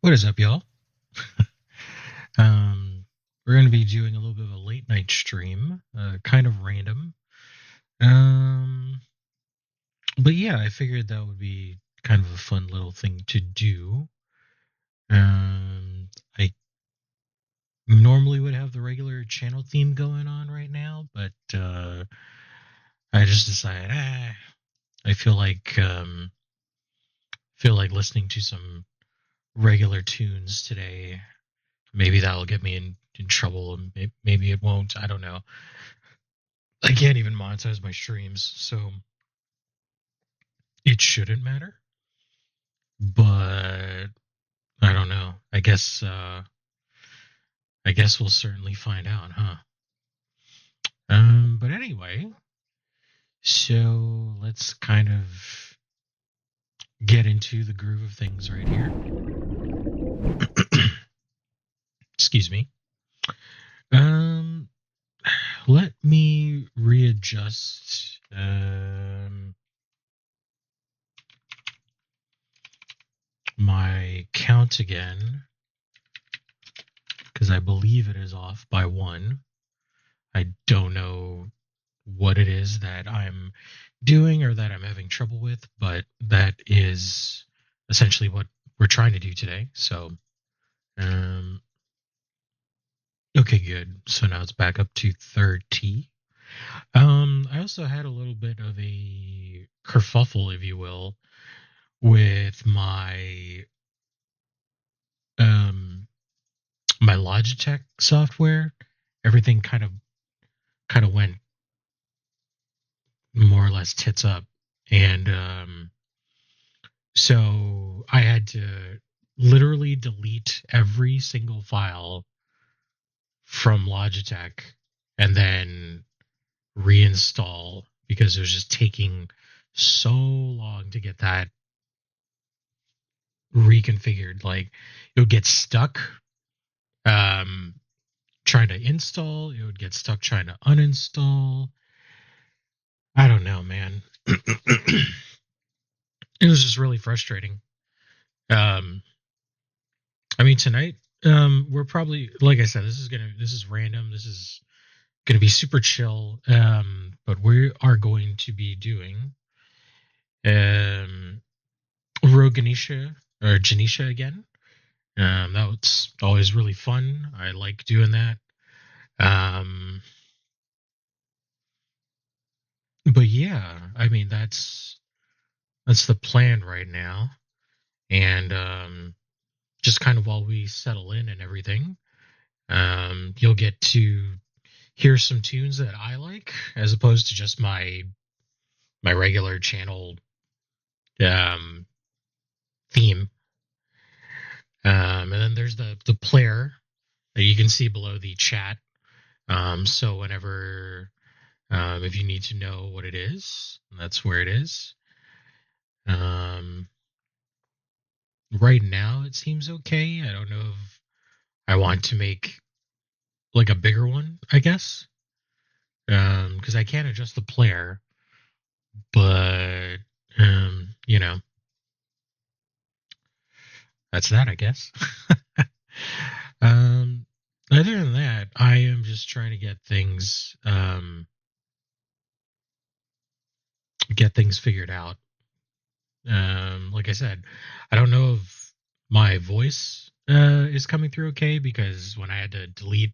What is up, y'all? um, we're going to be doing a little bit of a late night stream, kind of random. Um, but yeah, I figured that would be kind of a fun little thing to do. I normally would have the regular channel theme going on right now, but I just decided, I feel like listening to some regular tunes today. Maybe that'll get me in trouble, and maybe it won't. I don't know. I can't even monetize my streams, so it shouldn't matter. But I don't know. I guess we'll certainly find out, huh? But anyway, so let's kind of get into the groove of things right here. Excuse me. Um, Let me readjust my count again, because I believe it is off by one. I don't know what it is that I'm doing or that I'm having trouble with, but that is essentially what we're trying to do today. So, um, okay, good. So now it's back up to 30. I also had a little bit of a kerfuffle, if you will, with um my Logitech software. Everything kind of went more or less tits up, and so I had to literally delete every single file from Logitech and then reinstall because it was just taking so long to get that reconfigured. Like, it would get stuck um trying to install, it would get stuck trying to uninstall. I don't know, man. It was just really frustrating. Um I mean, tonight, we're probably, like I said, this is random. This is gonna be super chill. But we are going to be doing um Rogue Genesia or Genesia again. That was always really fun. I like doing that. Um, but yeah, I mean that's the plan right now, and just kind of while we settle in and everything, you'll get to hear some tunes that I like, as opposed to just my regular channel um, theme. And then there's the player that you can see below the chat. So whenever if you need to know what it is, that's where it is. Um, right now it seems okay. I don't know if I want to make like a bigger one, I guess. Because I can't adjust the player, but you know, that's that, I guess. um, Other than that, I am just trying to get things figured out. Like I said, I don't know if my voice is coming through okay, because when I had to delete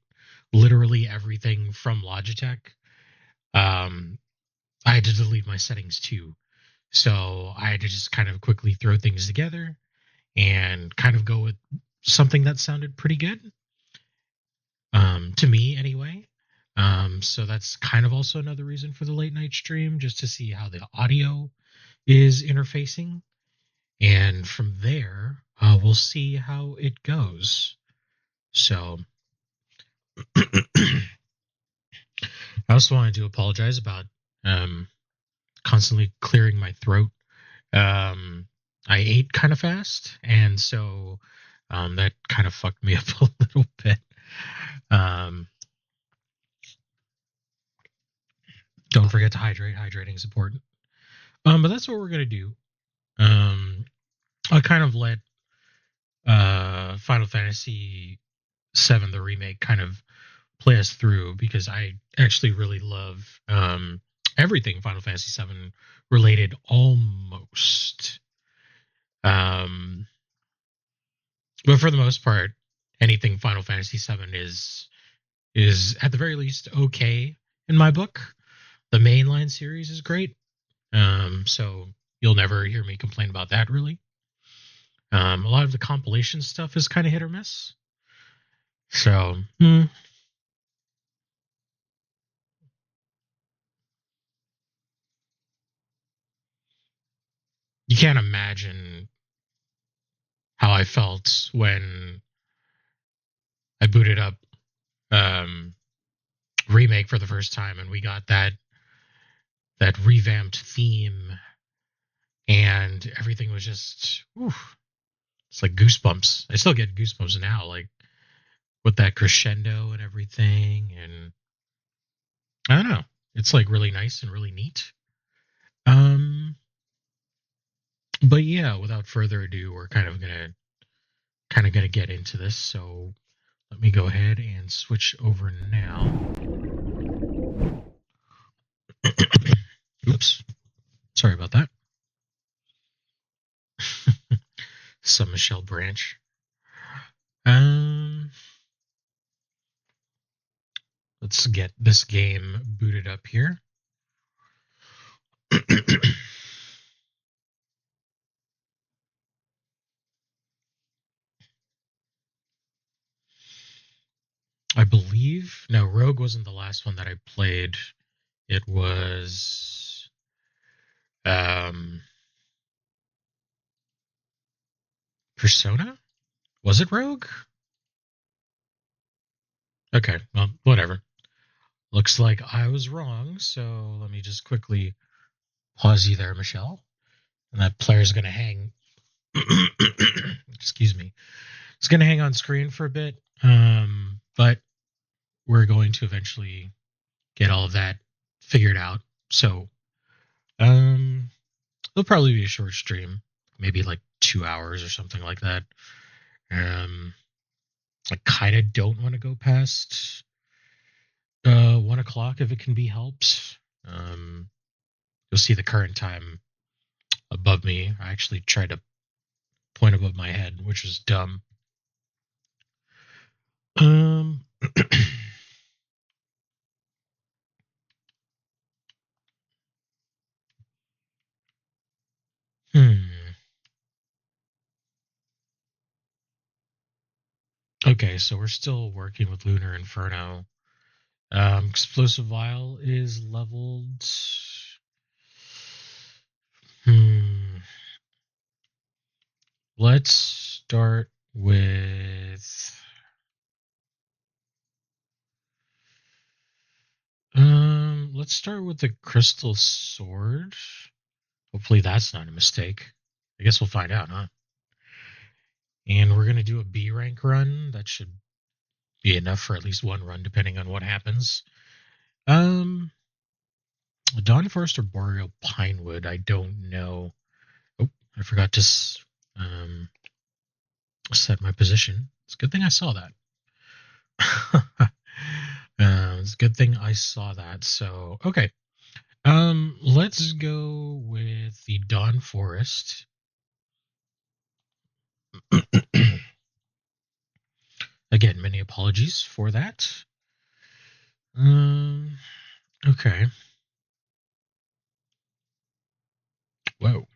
literally everything from Logitech, um, I had to delete my settings too. So I had to just kind of quickly throw things together and kind of go with something that sounded pretty good, to me anyway. So that's kind of also another reason for the late night stream, just to see how the audio is interfacing. And from there, we'll see how it goes. So, I also wanted to apologize about constantly clearing my throat. I ate kind of fast, and so that kind of fucked me up a little bit. Um, don't forget to hydrate. Hydrating is important. But that's what we're gonna do. I'll kind of let Final Fantasy VII, the remake, kind of play us through, because I actually really love everything Final Fantasy VII related, almost. Um, but for the most part, anything Final Fantasy VII is at the very least okay in my book. The mainline series is great, so you'll never hear me complain about that, really. A lot of the compilation stuff is kind of hit or miss. So, you can't imagine how I felt when I booted up um, remake for the first time, and we got that revamped theme, and everything was just, whew, it's like goosebumps. I still get goosebumps now, like with that crescendo and everything, and I don't know. It's like really nice and really neat. Um, but yeah, without further ado, we're kind of gonna get into this. So let me go ahead and switch over now. Oops, sorry about that. Some Michelle Branch. Um, let's get this game booted up here. I believe, no, Rogue wasn't the last one that I played. It was um Persona? Was it Rogue? Okay, well, whatever. Looks like I was wrong, so let me just quickly pause you there, Michelle. And that player's gonna hang excuse me. It's gonna hang on screen for a bit. But we're going to eventually get all of that figured out. So it'll probably be a short stream, maybe like 2 hours or something like that. Um I kinda don't want to go past 1 o'clock if it can be helped. Um, you'll see the current time above me. I actually tried to point above my head, which was dumb. Um, hmm. Okay, so we're still working with Lunar Inferno. Explosive Vial is leveled. Hmm. Let's start with. Let's start with the Crystal Sword. Hopefully that's not a mistake. I guess we'll find out, huh? And we're going to do a B rank run. That should be enough for at least one run, depending on what happens. Um, Dawn Forest or Boreal Pinewood, I don't know. Oh, I forgot to um, set my position. It's a good thing I saw that. It's a good thing I saw that. So, okay. Let's go with the Dawn Forest. Again, many apologies for that. Okay. Whoa.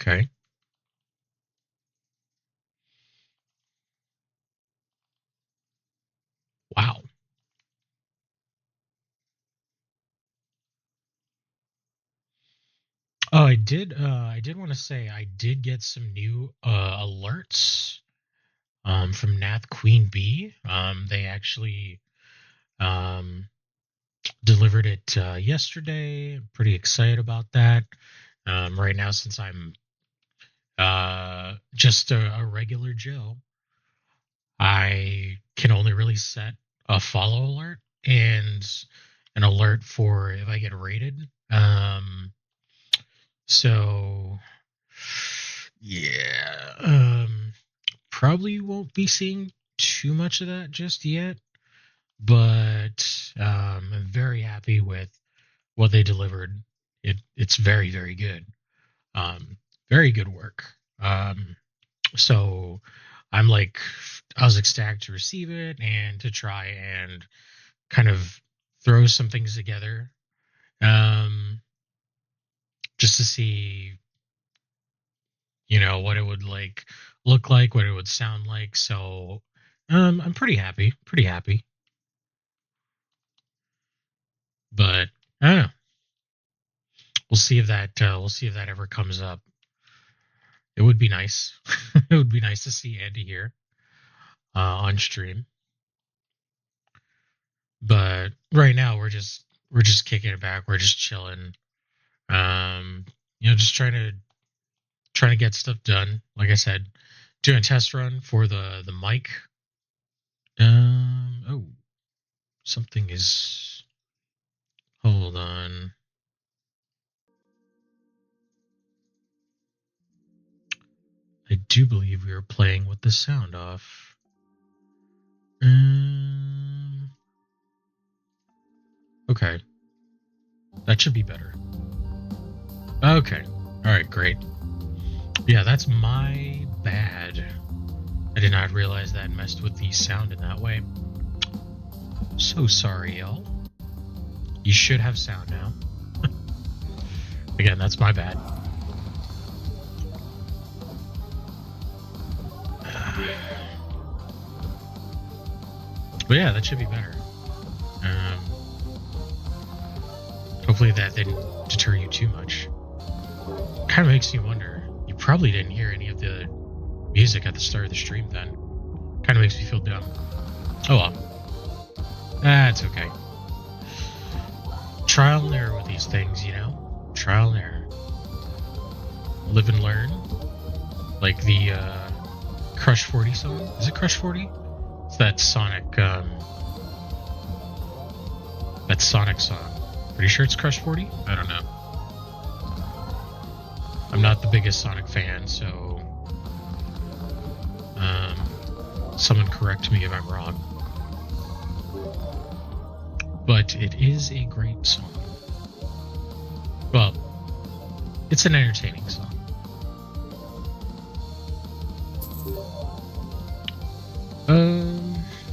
Okay. Wow. Oh, I did. I did want to say I did get some new alerts from Nath Queen Bee. They actually um, delivered it yesterday. I'm pretty excited about that. Right now, since I'm just a regular Joe, I can only really set a follow alert and an alert for if I get raided. So yeah, probably won't be seeing too much of that just yet, but I'm very happy with what they delivered. It's very, very good. Um, Very good work. So I'm like, I was ecstatic to receive it and to try and kind of throw some things together, um, just to see, what it would like look like, what it would sound like. So, I'm pretty happy, pretty happy. But I don't know. We'll see if that ever comes up. It would be nice. It would be nice to see Andy here on stream. But right now we're just kicking it back. We're just chilling. Um, just trying to get stuff done. Like I said, doing a test run for the mic. Oh, something is. Hold on. I do believe we were playing with the sound off. Okay, that should be better. Okay, all right, great. Yeah, that's my bad. I did not realize that messed with the sound in that way. So sorry, y'all. You should have sound now. Again, that's my bad. But yeah, that should be better. Hopefully that didn't deter you too much. Kind of makes me wonder. You probably didn't hear any of the music at the start of the stream then. Kind of makes me feel dumb. Oh well. That's okay. Trial and error with these things, Trial and error. Live and learn. Like the Crush 40 song. Is it Crush 40? It's that Sonic song. Pretty sure it's Crush 40? I don't know. I'm not the biggest Sonic fan, so someone correct me if I'm wrong. But it is a great song. Well, it's an entertaining song.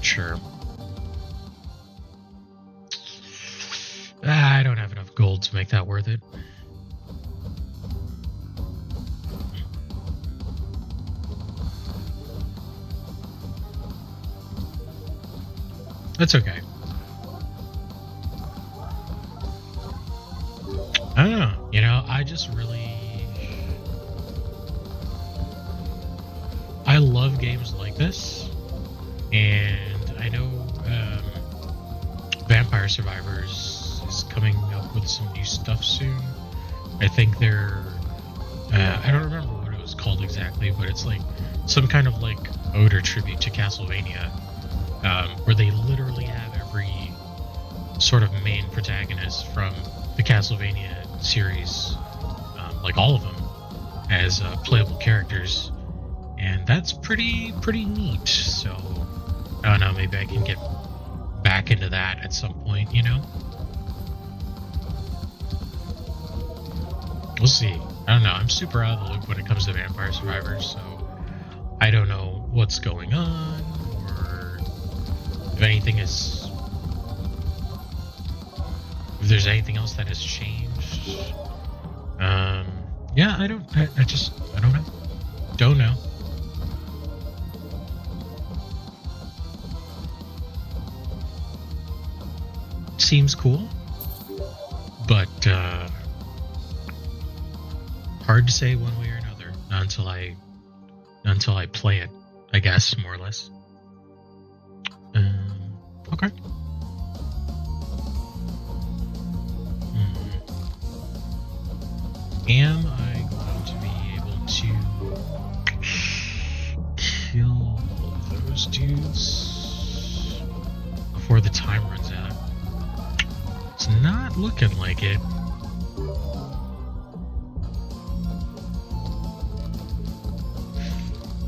Sure. I don't have enough gold to make that worth it. That's okay. I don't know. I just really... I love games like this. And I know Vampire Survivors is coming up with some new stuff soon. I think they're... I don't remember what it was called exactly, but it's like some kind of like ode or tribute to Castlevania, where they literally have every sort of main protagonist from the Castlevania series, like all of them, as playable characters, and that's pretty neat. So I don't know, maybe I can get back into that at some point, We'll see. I don't know. I'm super out of the loop when it comes to Vampire Survivors, so I don't know what's going on, or if anything is... if there's anything else that has changed. Yeah, I don't know. Don't know. Seems cool, but hard to say one way or another. Not until I play it, I guess, more or less. Okay. Am I going to be able to kill those dudes before the time runs out? It's not looking like it.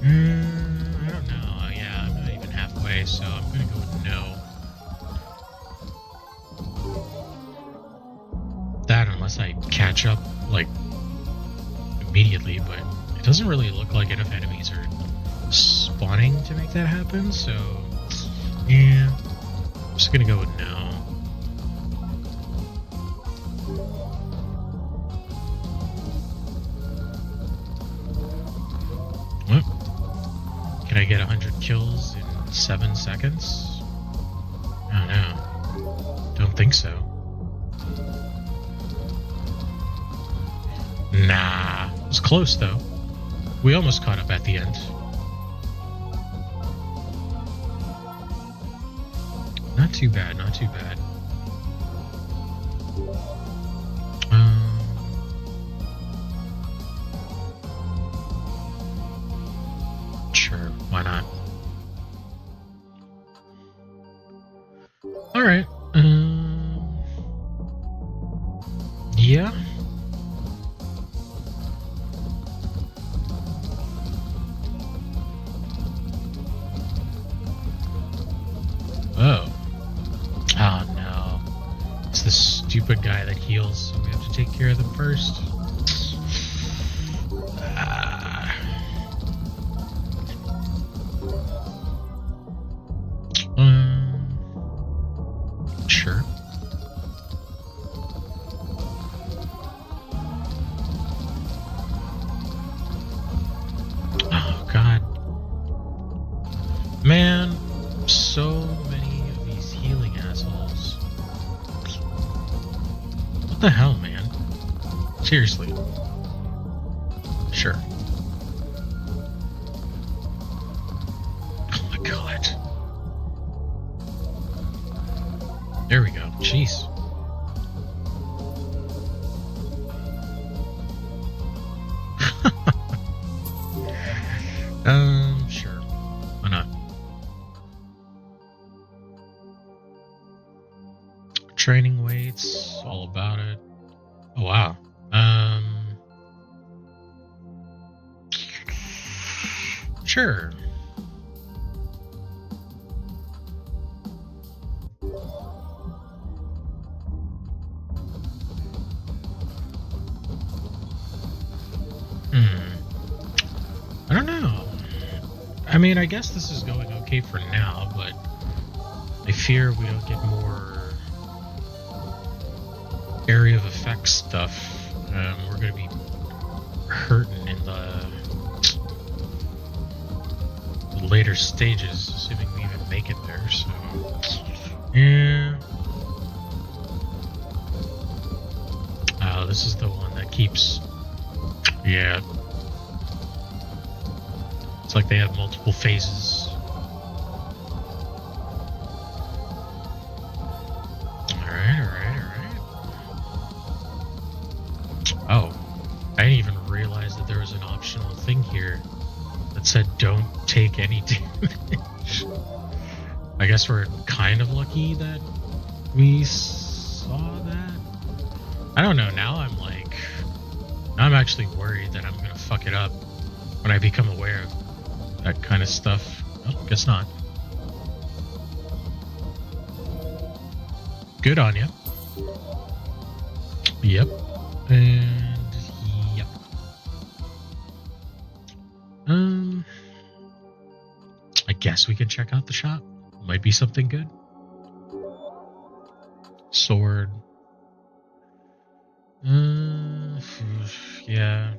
I don't know. Yeah, I'm not even halfway, so I'm gonna go with no. That unless I catch up, like, immediately, but it doesn't really look like enough enemies are spawning to make that happen, so yeah, I'm just gonna go with no. What? Can I get 100 kills in 7 seconds? I don't know. Don't think so. Nah, it was close though. We almost caught up at the end. Not too bad, not too bad. Sure, why not? Alright, yeah. Oh. Oh no. It's the stupid guy that heals, so we have to take care of them first. Sure. Oh god. Man, so many of these healing assholes. What the hell, man? Seriously. Sure. Oh my god. There we go. Jeez. Sure. Why not? Training weights, all about it. Oh wow. Sure. I don't know. I mean, I guess this is going okay for now, but I fear we don't get more area of effect stuff. We're going to be hurting in the later stages, assuming we even make it there, so yeah. Oh, this is the one that keeps, yeah. It's like they have multiple phases. Alright. Oh, I didn't even realize that there was an optional thing here that said don't take any damage. I guess we're kind of lucky that we saw that. I don't know, now I'm actually worried that I'm gonna fuck it up when I become aware of that kind of stuff. Oh, guess not. Good on you. Yep. And yep. I guess we can check out the shop. Might be something good. Sword. Yeah.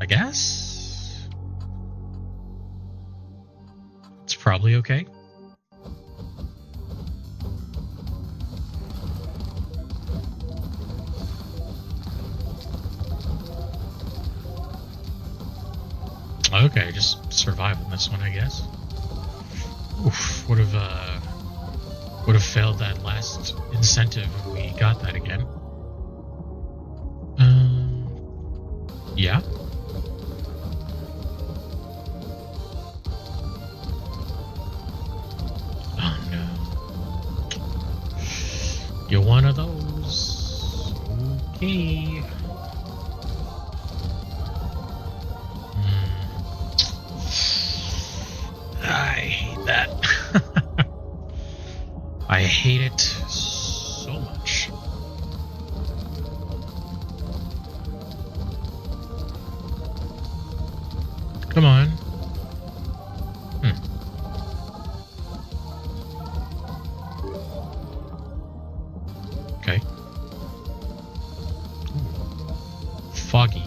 I guess it's probably okay. Okay, just survive on this one, I guess. Oof, would have failed that last incentive if we got that again. Yeah. Oh no. You're one of those. Hey. I hate that. I hate it so much. Come on. Okay. Foggy.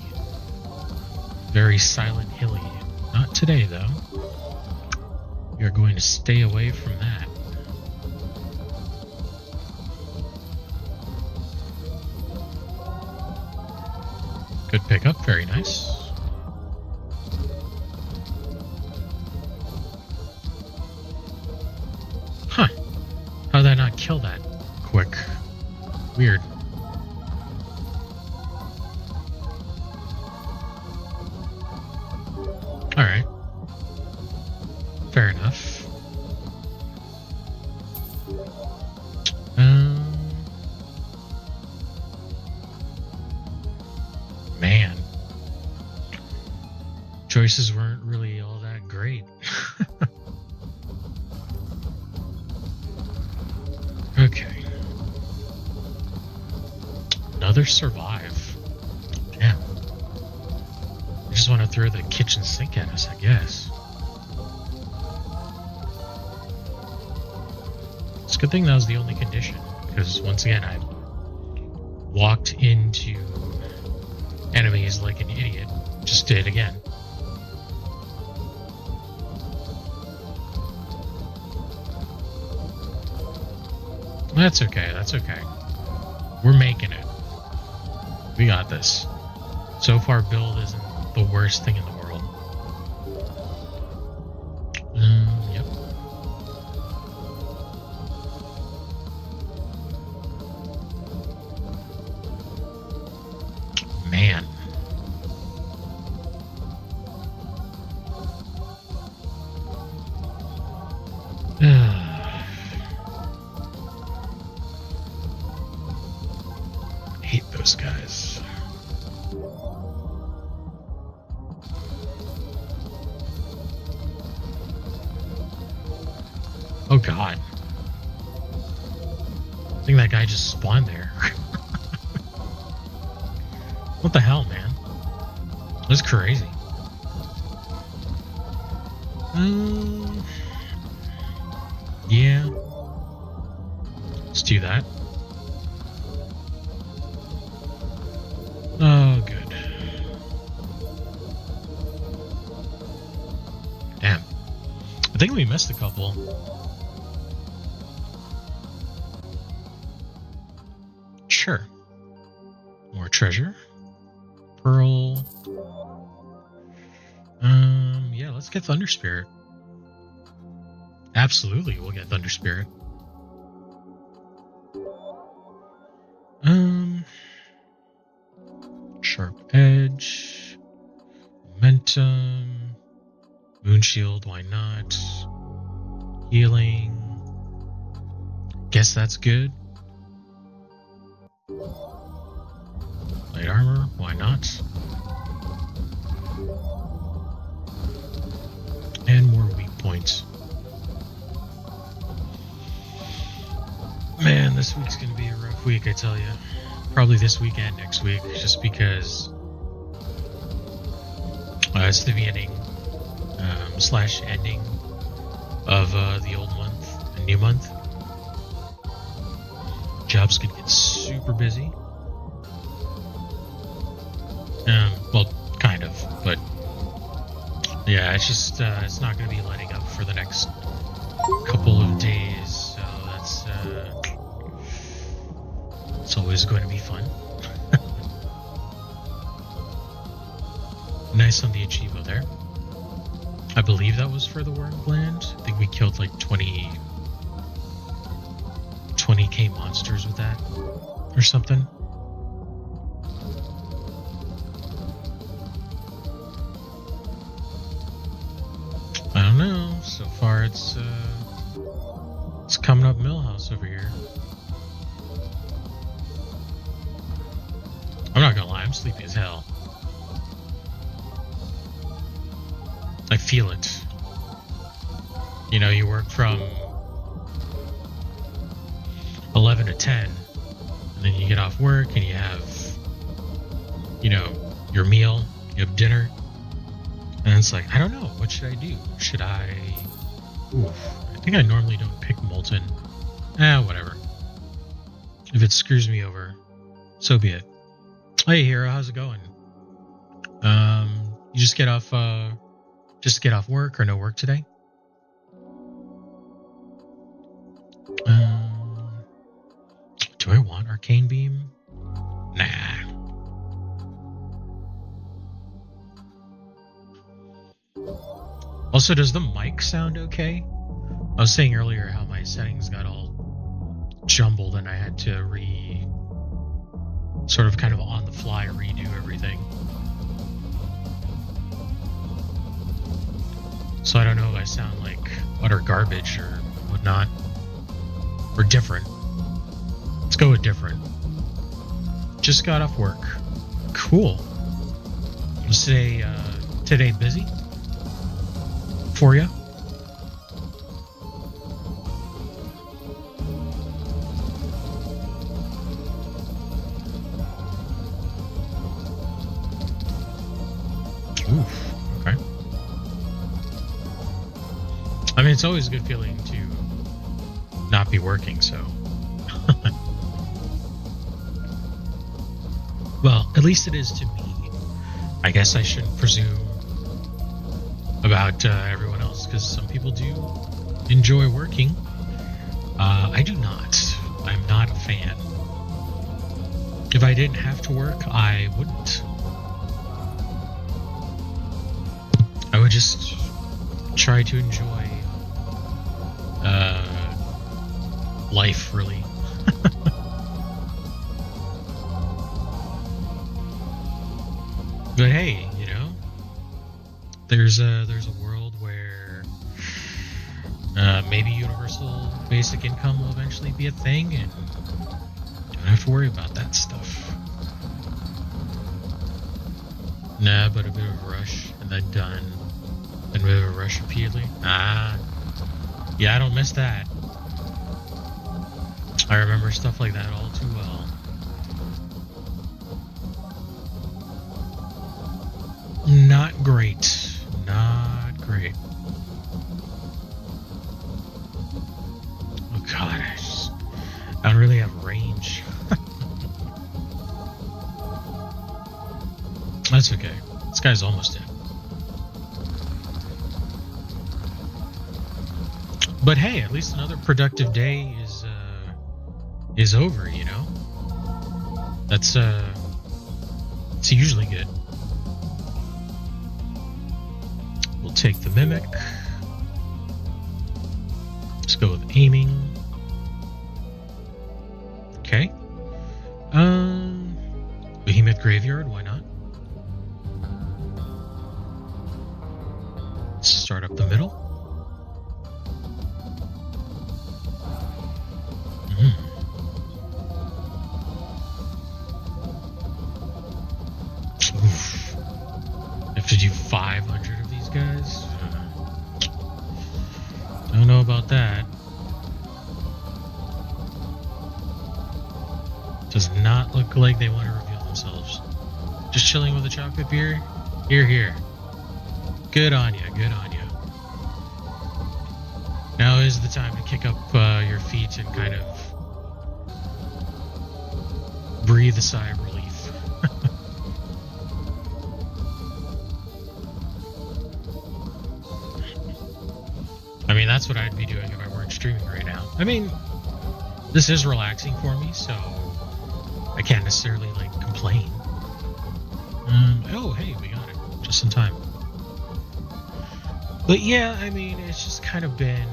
Very silent hilly. Not today, though. We are going to stay away from that. Good pickup. Very nice. Huh. How'd I not kill that quick? Weird. Alright. Fair enough. Man. Choices weren't really all that great. Okay. Another survive. Damn. I just want to throw the kitchen sink at us, I guess. It's a good thing that was the only condition, because once again, I walked into enemies like an idiot. Just did again. That's okay, that's okay. We're making it. We got this. So far, build isn't the worst thing in the world. Yep. Man. Hate those guys. Oh god. I think that guy just spawned there. What the hell, man? That's crazy. Yeah. Let's do that. Oh, good. Damn. I think we missed a couple. Sure. More treasure. Pearl. Yeah, let's get Thunder Spirit. Absolutely, we'll get Thunder Spirit. Sharp Edge. Momentum. Moonshield, why not? Healing. Guess that's good. Light armor, why not? And more weak points. Man, this week's gonna be a rough week, I tell you. Probably this week and next week, just because it's the beginning / ending of the old month and new month. Job's gonna get super busy. Well, kind of, but yeah, it's just it's not gonna be letting up for the next couple of days, so that's it's always going to be fun. Nice on the Achievo there. I believe that was for the Wormland. I think we killed like 20k monsters with that or something. I don't know. So far it's coming up Millhouse over here. I'm sleepy as hell. I feel it. You know, you work from 11 to 10, and then you get off work and you have, you know, your meal, you have dinner, and it's like, I don't know, what should I do? Should I... Oof, I think I normally don't pick molten. Whatever. If it screws me over, so be it. Hey, Hero, how's it going? You just get off work or no work today? Do I want Arcane Beam? Nah. Also, does the mic sound okay? I was saying earlier how my settings got all jumbled and I had to sort of kind of on the fly redo everything. So I don't know if I sound like utter garbage or whatnot. Or different. Let's go with different. Just got off work. Cool. Was today busy? For you? Oof. Okay. I mean, it's always a good feeling to not be working, so. Well, at least it is to me. I guess I shouldn't presume about everyone else, because some people do enjoy working. I do not. I'm not a fan. If I didn't have to work, I wouldn't. I would just try to enjoy life, really. But hey, you know, there's a world where maybe universal basic income will eventually be a thing, and don't have to worry about that stuff. Nah, but a bit of a rush, and then done. Then a bit of a rush repeatedly. Yeah, I don't miss that. I remember stuff like that all too well. Not great. Not great. Oh god, I don't really have range. That's okay. This guy's almost dead. But hey, at least another productive day is over, you know? That's it's usually good. We'll take the Mimic. Let's go with aiming. Okay. Behemoth Graveyard, why not? Start up the middle. Oof. I have to do 500 of these guys? Don't know about that. Does not look like they want to reveal themselves. Just chilling with a chocolate beer? Here. Good on ya, good on ya. Now is the time to kick up your feet and kind of breathe a sigh of relief. I mean, that's what I'd be doing if I weren't streaming right now. I mean, this is relaxing for me, so I can't necessarily, like, complain. Oh, hey, we got it. Just in time. But yeah, I mean, it's just kind of been...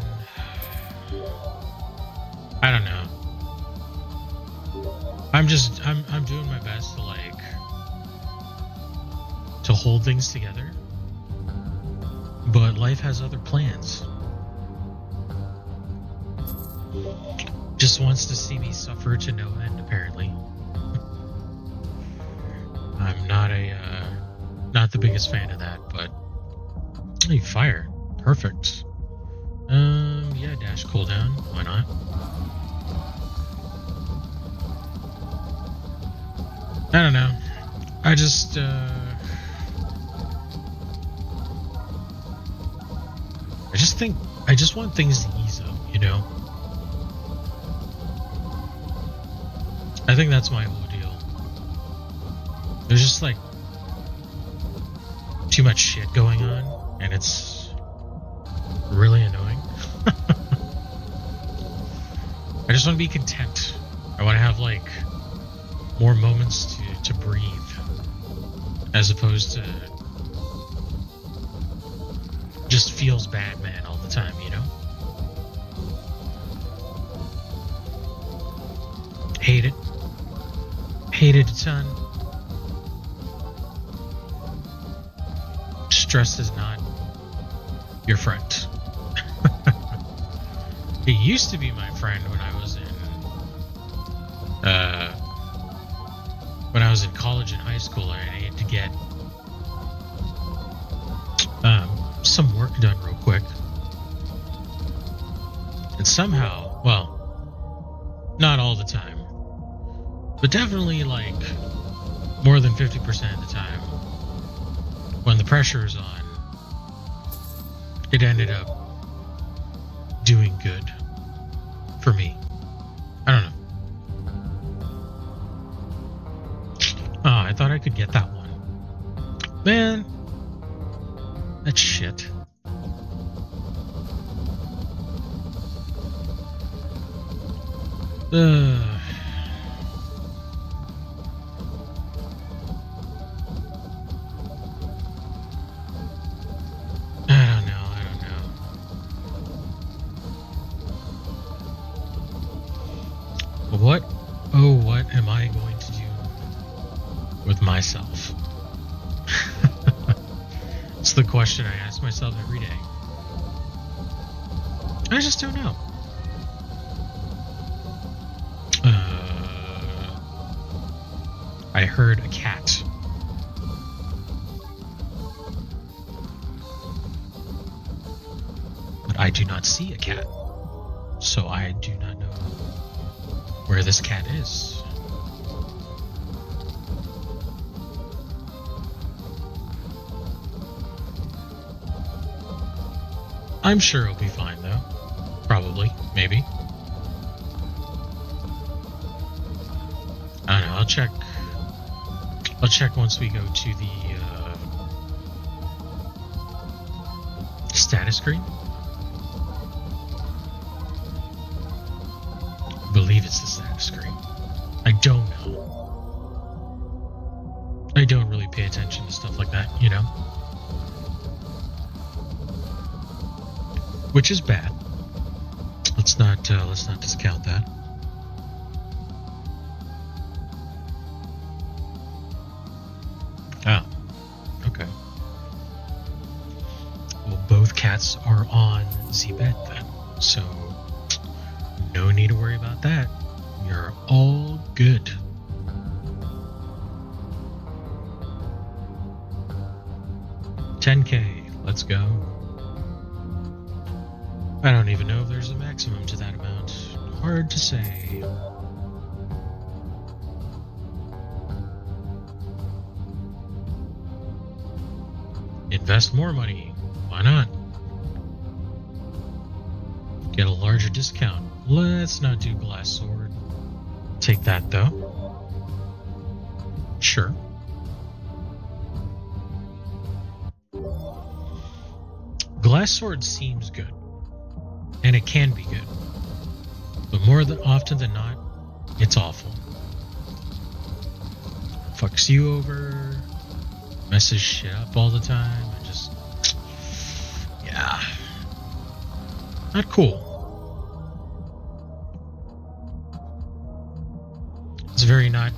I don't know. I'm doing my best to, like, to hold things together. But life has other plans. Just wants to see me suffer to no end, apparently. Not the biggest fan of that, but hey, fire. Perfect. Yeah, dash cooldown. Why not? I don't know. I just think I just want things to ease up, you know? I think that's my whole deal. There's just like too much shit going on, and it's really annoying. I just want to be content. I want to have like more moments to breathe, as opposed to just feels bad, man, all the time, you know? Hate it. Hate it a ton. Stress is not your friend. It used to be my friend when I was in college and high school, and I had to get some work done real quick. And somehow, well, not all the time, but definitely like more than 50% of the time, when the pressure is on, it ended up doing good for me. I don't know. Oh, I thought I could get that one. Man, that's shit. I don't know. What am I going to do with myself? It's the question I ask myself every day. I just don't know. I heard a cat. But I do not see a cat. So I do not know where this cat is. I'm sure it'll be fine though. Probably. Maybe. I don't know. I'll check once we go to the status screen. I believe it's the status screen. I don't know. I don't really pay attention to stuff like that, you know? Which is bad. Let's not discount that. Oh, okay. Well, both cats are on the bed then, so no need to worry about that. You're all good. $10K, let's go. I don't even know if there's a maximum to that amount. Hard to say. Invest more money. Why not? Get a larger discount. Let's not do glass sword. Take that though. Sure. Glass sword seems good. And it can be good. But more often than not, it's awful. Fucks you over, messes shit up all the time, and just, yeah. Not cool. It's very not,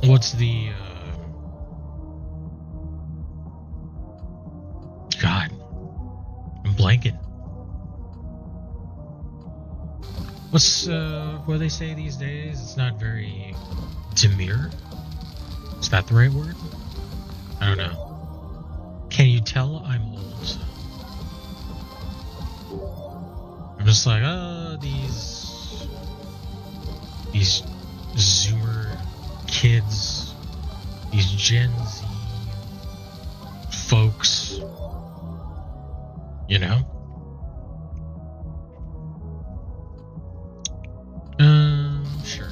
what's the, God, I'm blanking. What's what do they say these days? It's not very demure. Is that the right word? I don't know. Can you tell I'm old? I'm just like, these Zoomer kids, these Gen Z folks, you know? Sure.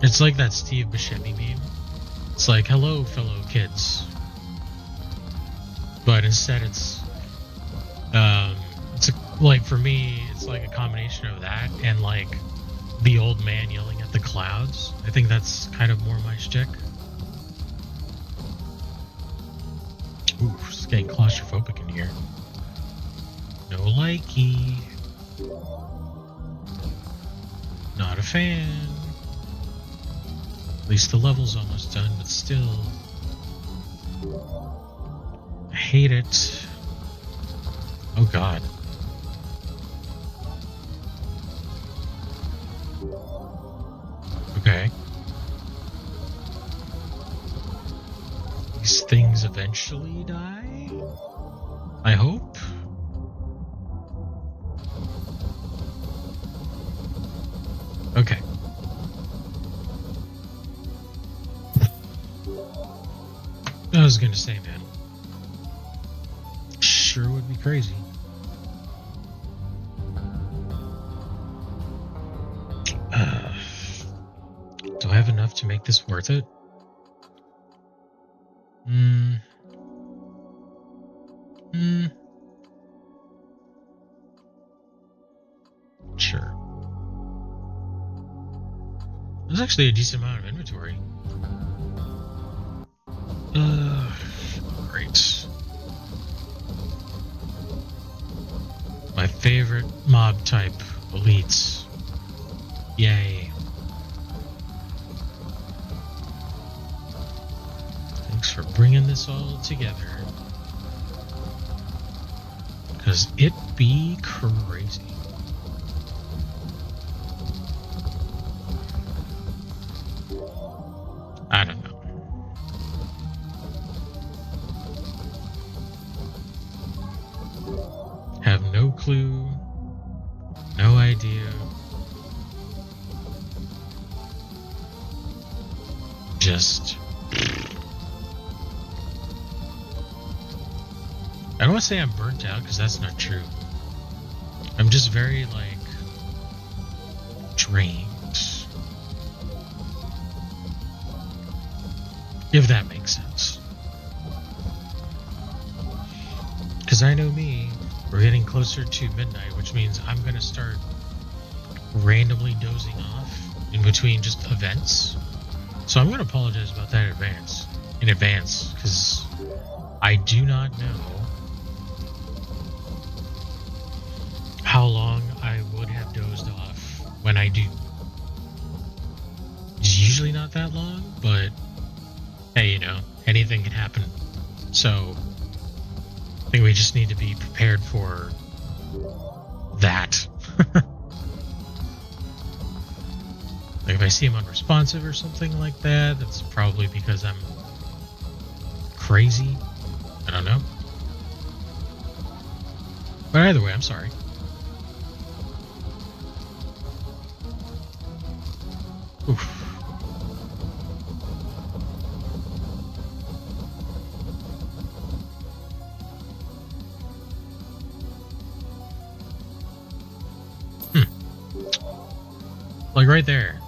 It's like that Steve Buscemi meme. It's like, hello, fellow kids. But instead like, for me, it's like a combination of that and like the old man yelling at the clouds. I think that's kind of more my shtick. Ooh, it's getting claustrophobic in here. No likey. Not a fan. At least the level's almost done, but still. I hate it. Oh god. Okay. These things eventually die? I hope? Okay. I was gonna say, man. Sure would be crazy. Do I have enough to make this worth it? Sure. There's actually a decent amount of inventory. Great. My favorite mob type, elites. Yay. Thanks for bringing this all together. Because it be crazy. I don't know. Have no clue. No idea. Just... I don't want to say I'm burnt out, because that's not true. I'm just very, like, drained. If that makes sense. Because I know me, we're getting closer to midnight, which means I'm going to start randomly dozing off in between just events. So I'm going to apologize about that in advance, because I do not know how long I would have dozed off when I do. It's usually not that long, but hey, you know, anything can happen. So I think we just need to be prepared for that. Like if I see him unresponsive or something like that, that's probably because I'm crazy. I don't know. But either way, I'm sorry. Oof. Like right there,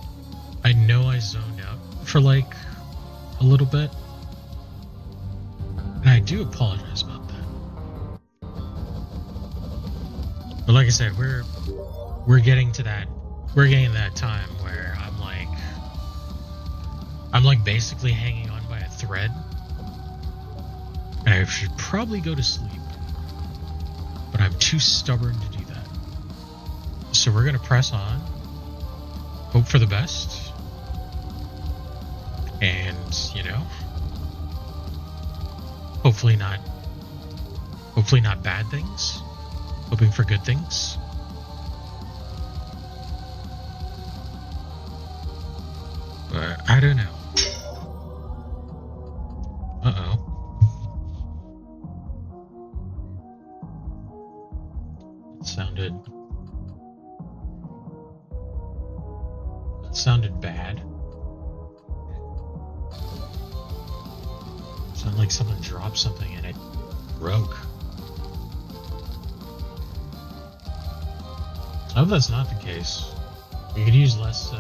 I know I zoned out for like a little bit, and I do apologize about that. But like I said, we're getting to that time where I'm like basically hanging on by a thread, and I should probably go to sleep, but I'm too stubborn to do that. So we're gonna press on. Hope for the best, and you know, hopefully not bad things. Hoping for good things. But I don't know. sounded bad. Sounded like someone dropped something and it broke. I hope that's not the case. We could use less.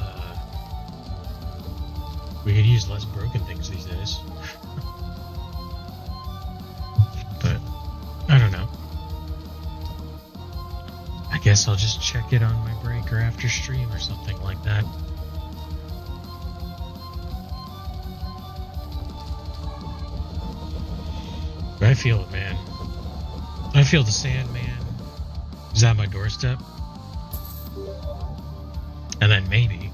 We could use less broken things these days. But I don't know. I guess I'll just check it on my break or after stream or something like that. But I feel it, man. I feel the Sandman is at my doorstep. And then maybe,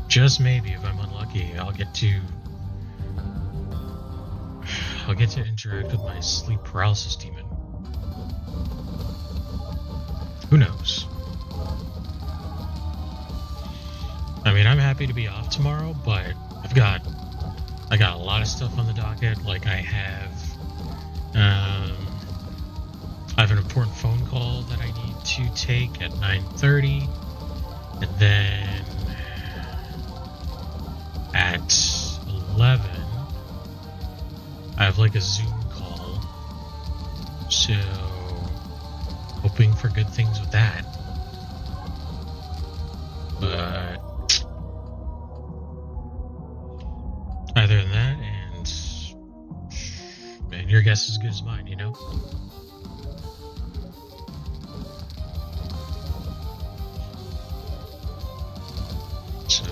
just maybe, if I'm unlucky, I'll get to interact with my sleep paralysis demon. Who knows? I mean, I'm happy to be off tomorrow, but I got a lot of stuff on the docket. Like I have an important phone call that I need to take at 9:30, and then at 11 I have like a Zoom call. So hoping for good things with that. But other than that, and man, your guess is as good as mine, you know? So,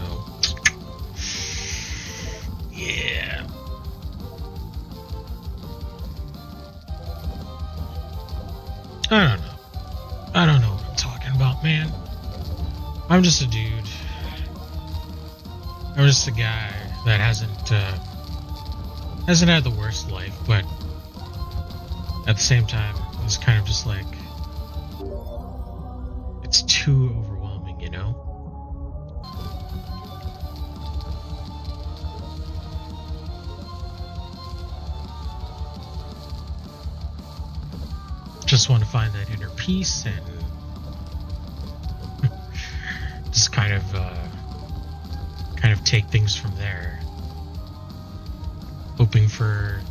yeah. I don't know what I'm talking about, man. I'm just a dude. I'm just a guy that hasn't had the worst life, but at the same time, it's kind of just like it's too overwhelming, you know? Just want to find that inner peace and just kind of take things from there, hoping for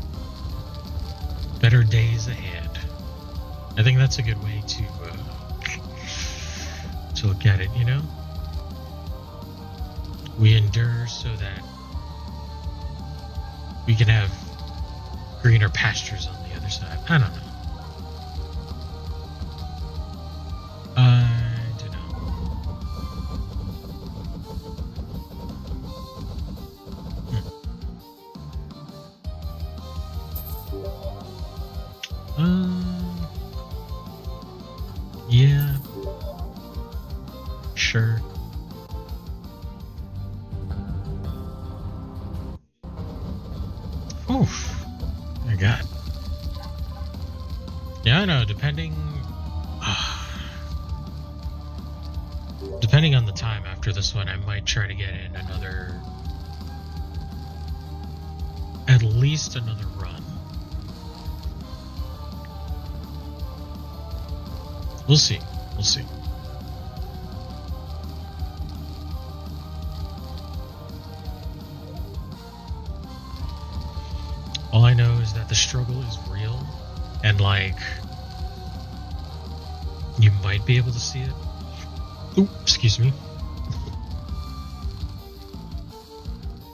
better days ahead. I think that's a good way to look at it, you know? We endure so that we can have greener pastures on the other side. I don't know. Yeah. Sure. Oof. My God. Yeah, I know. Depending on the time after this one, I might try to get in at least another run. We'll see. We'll see. All I know is that the struggle is real, and like, you might be able to see it. Ooh, excuse me.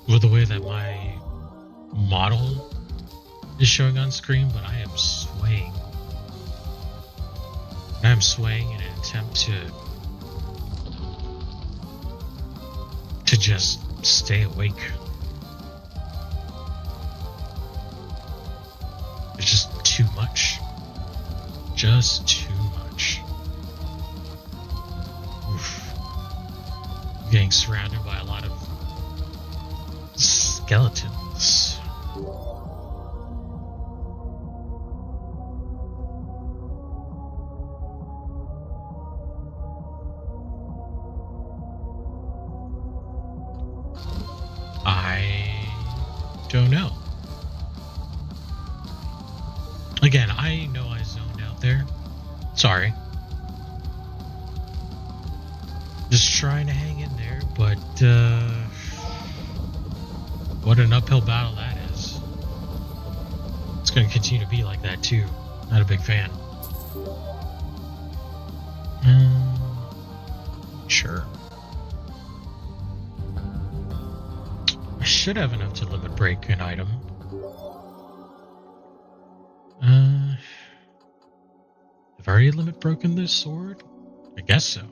With the way that my model is showing on screen, but I am swaying. I'm swaying in an attempt to just stay awake. It's just too much. Just too much. Oof. I'm getting surrounded by a lot of skeletons. I don't know. Again, I know I zoned out there. Sorry. Just trying to hang in there, but what an uphill battle that is. It's going to continue to be like that too. Not a big fan. Sure. I should have enough to limit break an item. Have I already limit broken this sword? I guess so.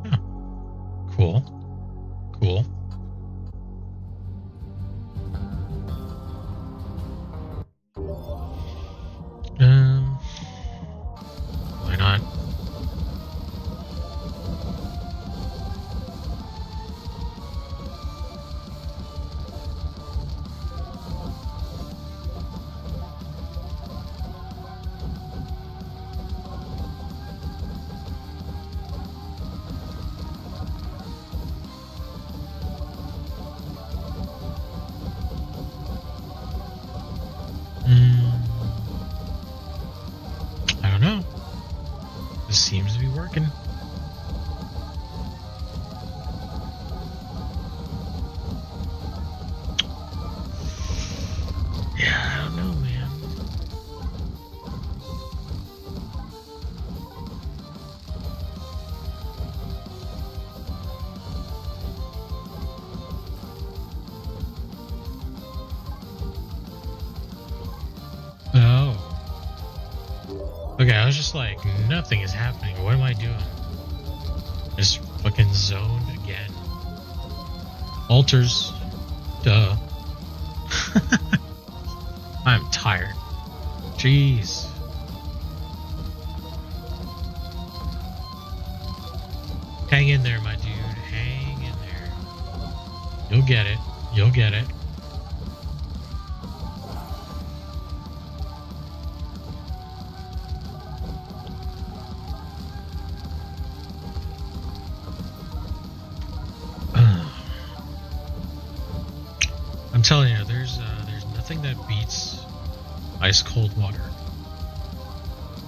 Huh. Cool. Cool. Why not? I don't know. This seems to be working. Yeah, I don't know, man. Oh. Okay, I was just like, nothing is happening. What am I doing? Just fucking zoned again. Altars. Duh. I'm tired. Jeez. Hang in there, my dude. Hang in there. You'll get it. You'll get it. I'm telling you, there's nothing that beats ice cold water.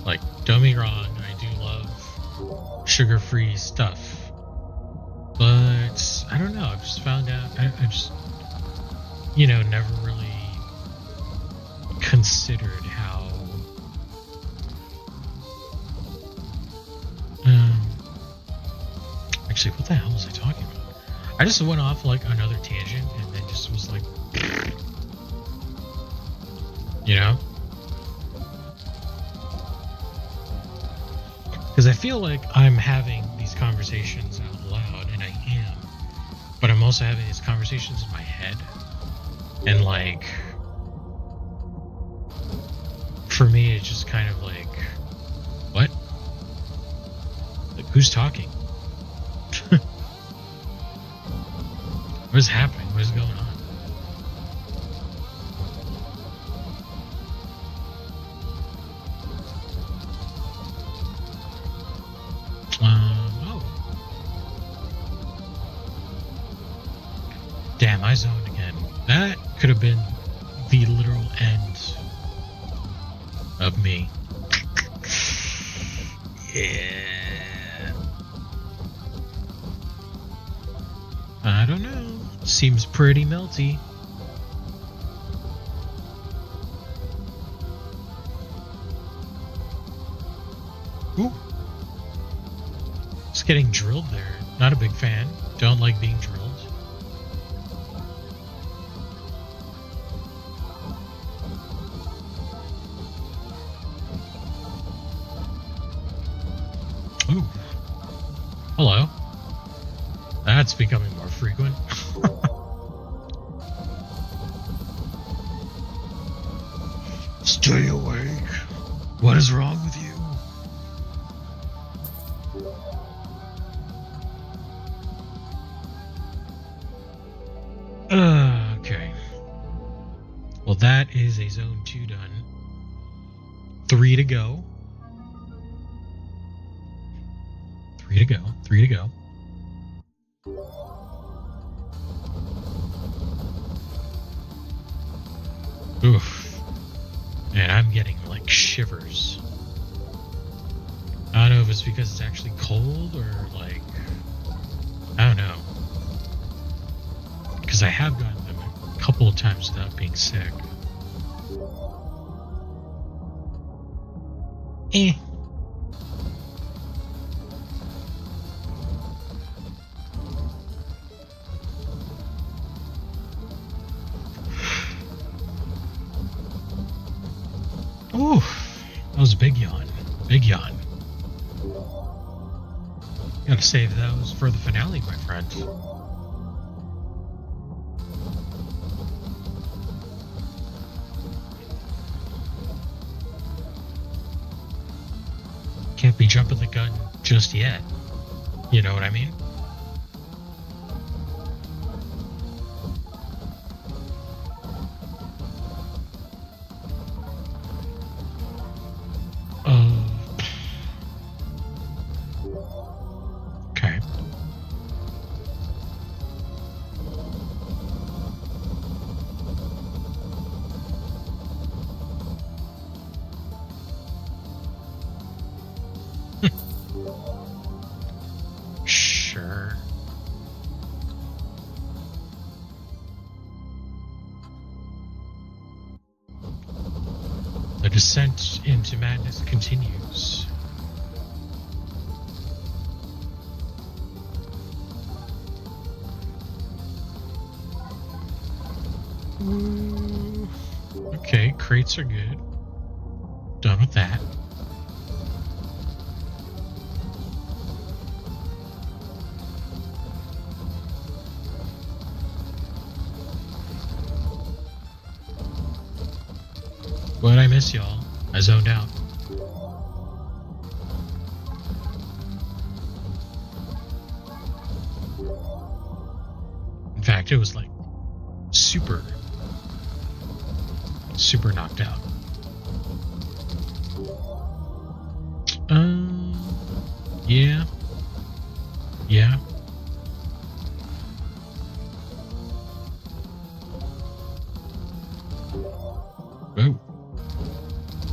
Like, don't be wrong, I do love sugar-free stuff, but I don't know. I've just found out. I just, never really considered how. Actually, what the hell was I talking about? I just went off like another tangent and then just was like, Because I feel like I'm having these conversations out loud, and I am, but I'm also having these conversations in my head. And like, for me, it's just kind of like, what? Like, who's talking? What is happening? What is going on? Oh. Damn, I zoned again. That could have been the literal end of me. Yeah. I don't know. Seems pretty melty. Ooh. Just getting drilled there. Not a big fan. Don't like being drilled. Ooh. Hello. That's becoming more frequent. Stay awake. What is wrong with you? Okay. Well, that is a zone 2 done. 3 to go. 3 to go. 3 to go. Oof. Man, I'm getting like shivers. I don't know if it's because it's actually cold or like, I don't know. Because I have gotten them a couple of times without being sick. Eh. Ooh, that was a big yawn. Big yawn. Gotta save those for the finale, my friend. Can't be jumping the gun just yet. You know what I mean? Okay. Sure. The descent into madness continues. Ooh. Okay, crates are good. Done with that. But I miss y'all. I zoned out. In fact, it was like super knocked out. Yeah. Yeah. Oh.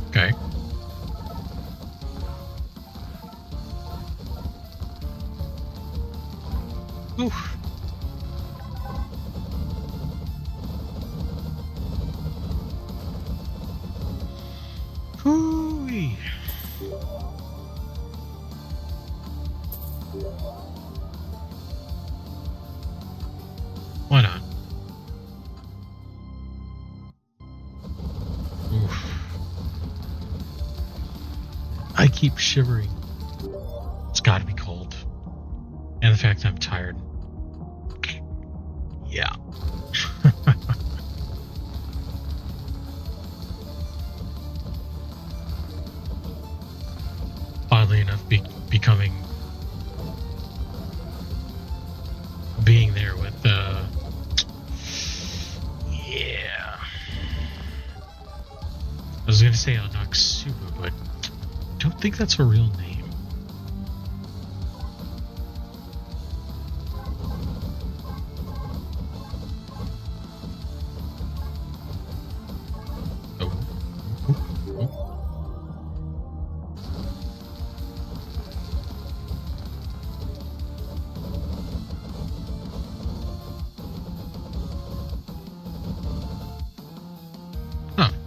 Okay. Oof. Hooey. Why not? Oof. I keep shivering. It's gotta be cold. And the fact I'm tired. Yeah. Oddly enough, being there with yeah. I was gonna say Anaksuba, but I don't think that's a real name.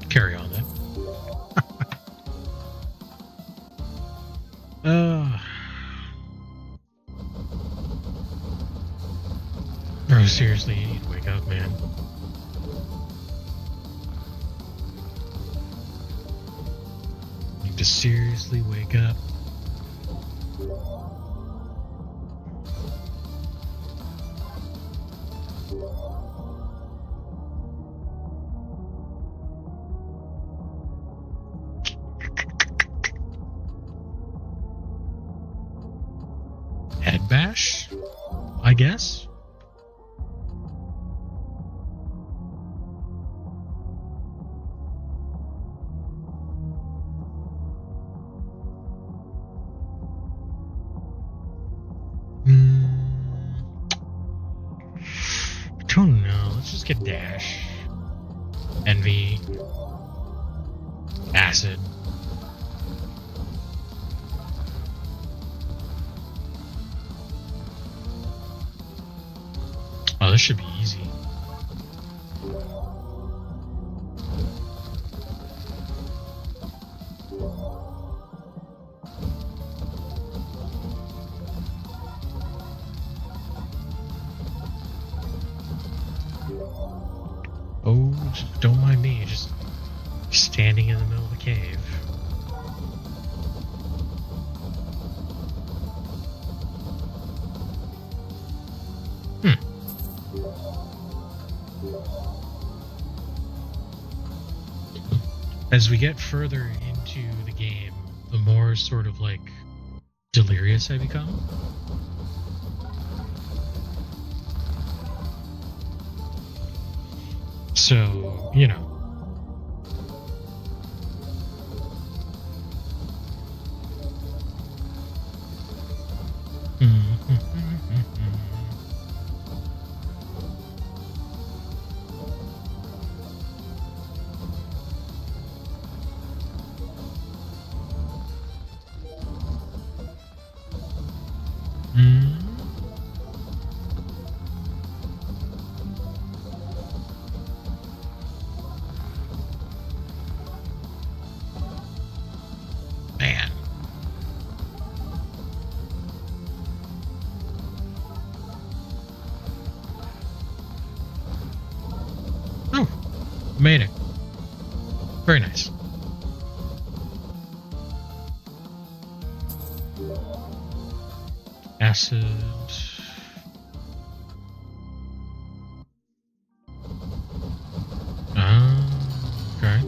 Carry on then. Bro, seriously, you need to wake up, man. You need to seriously wake up. Head bash, I guess. I don't know. Let's just get dash, envy, acid. this should be easy. Oh, don't mind me, just standing in the middle of the cave. As we get further into the game, the more sort of like delirious I become. So, you know. Man. Oh, made it. Very nice. Acid. Okay.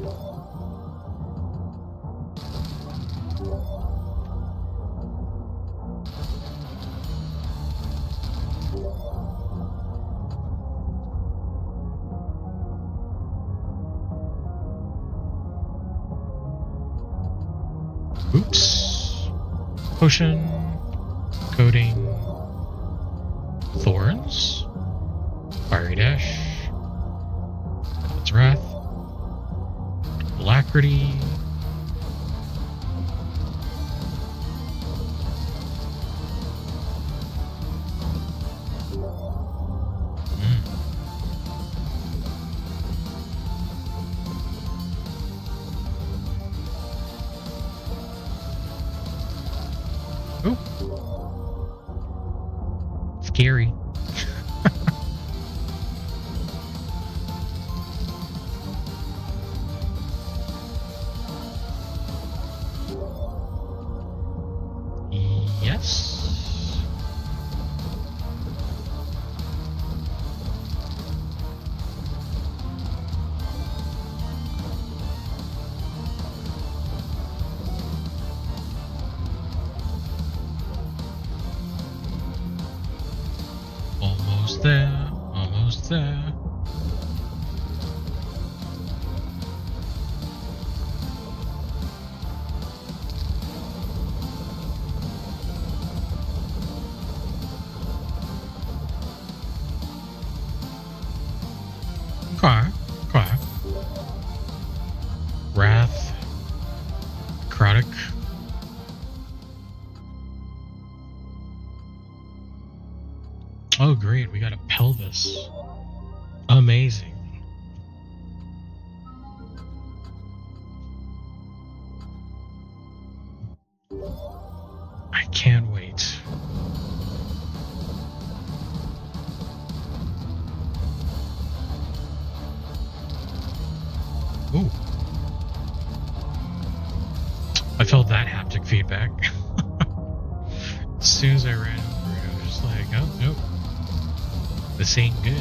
Oops. Potion. Coating. Thorns. Fiery Dash. God's Wrath. Alacrity. Oh. Scary. Yes. Almost there, almost there. Okay, okay. Wrath. Necrotic. Oh, great, we got a pelvis. Amazing. I can't wait. Ooh. I felt that haptic feedback. As soon as I ran over it, I was just like, oh, nope. This ain't good.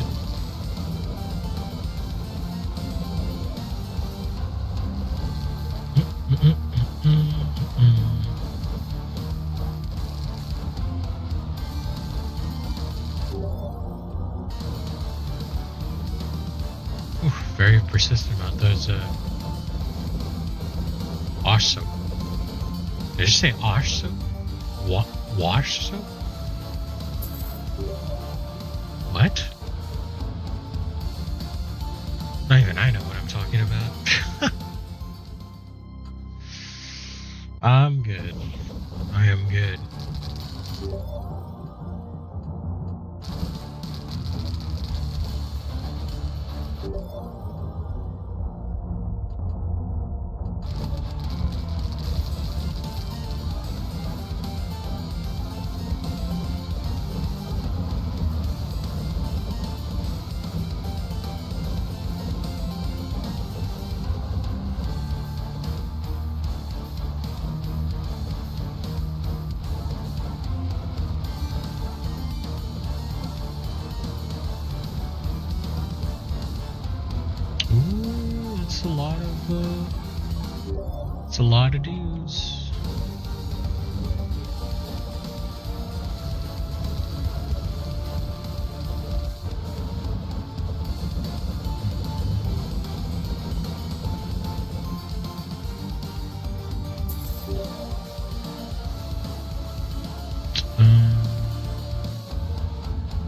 Oof, very persistent about those wash soap. Did you say wash soap? Wash soap? What? Not even I know what I'm talking about. I'm good. I am good. It's a lot of dudes.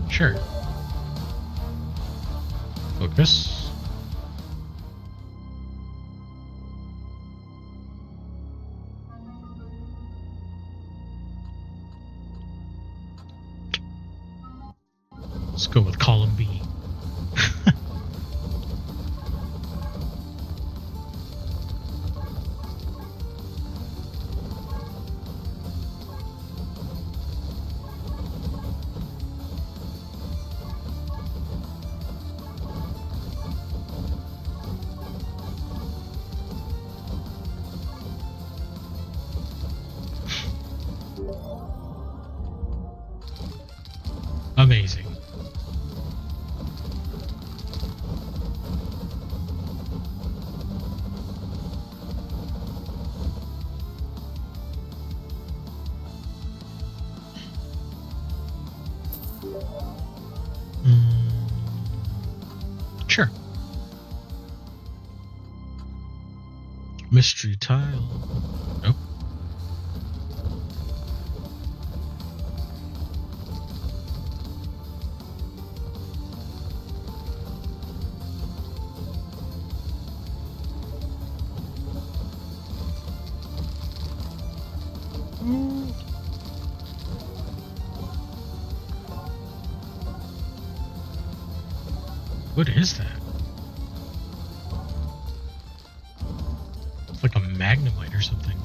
Sure. Focus. Let's go with column B. Amazing. Sure. Mystery tile. Nope. What is that? It's like a magnemite or something.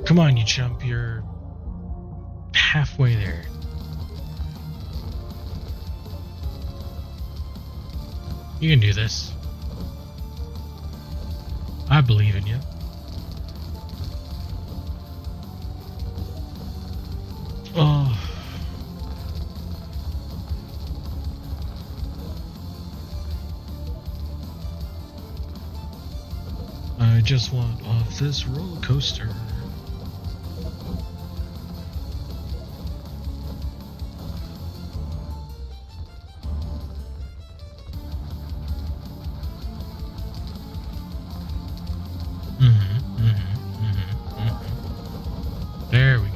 Come on, you chump, you're halfway there. You can do this. I believe in you. Oh. I just want off this roller coaster. There we go.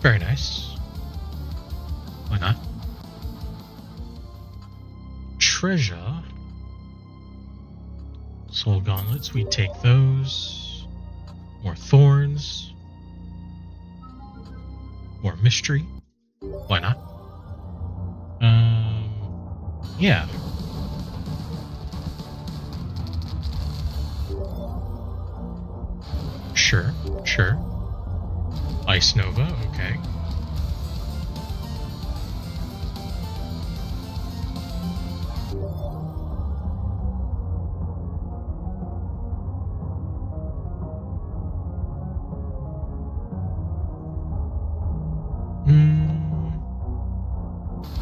Very nice. Why not? Treasure. Soul gauntlets, we take those. More thorns. More mystery. Why not? Yeah. Sure. Ice Nova, okay.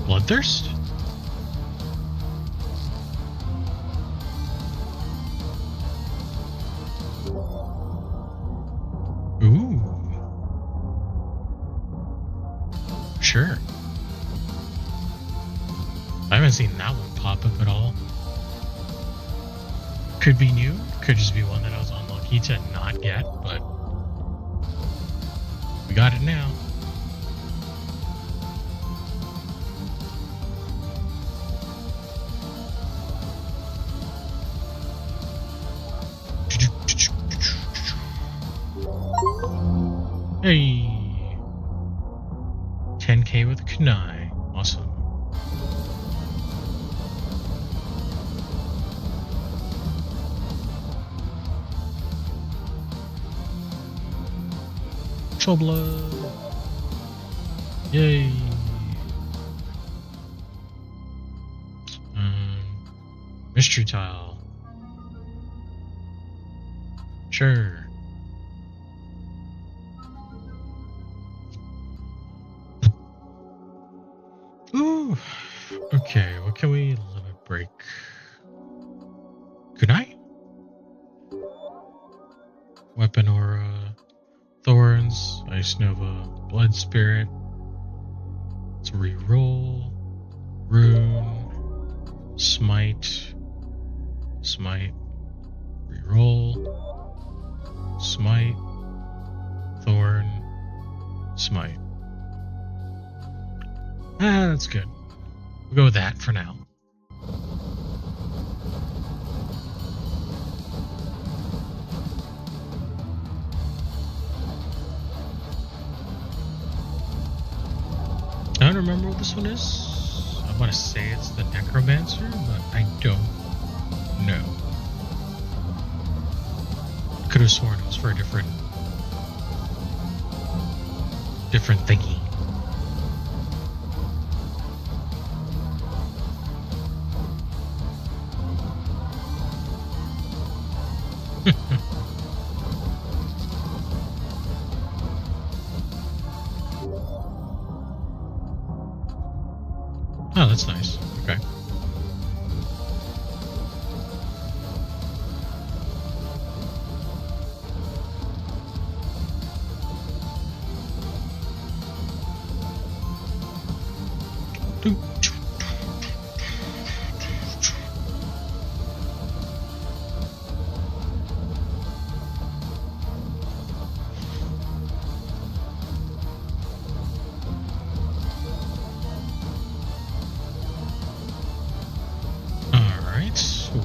Bloodthirst? Ooh. Sure. I haven't seen that one pop up at all. Could be new, could just be one that I was unlucky to not get, but we got it now. Hey, 10K with Kunai. Awesome. Chobla. Yay. Mystery tile. Sure. Ooh. Okay, what can we limit break? Kunai? Weapon aura. Thorns. Ice Nova. Blood Spirit. Let's reroll. Rune. Smite. Smite. Reroll. Smite. Thorn. Smite. Ah, that's good. We'll go with that for now. I don't remember what this one is. I want to say it's the Necromancer, but I don't know. Could have sworn it was for a different thingy. Oh, that's nice. Okay.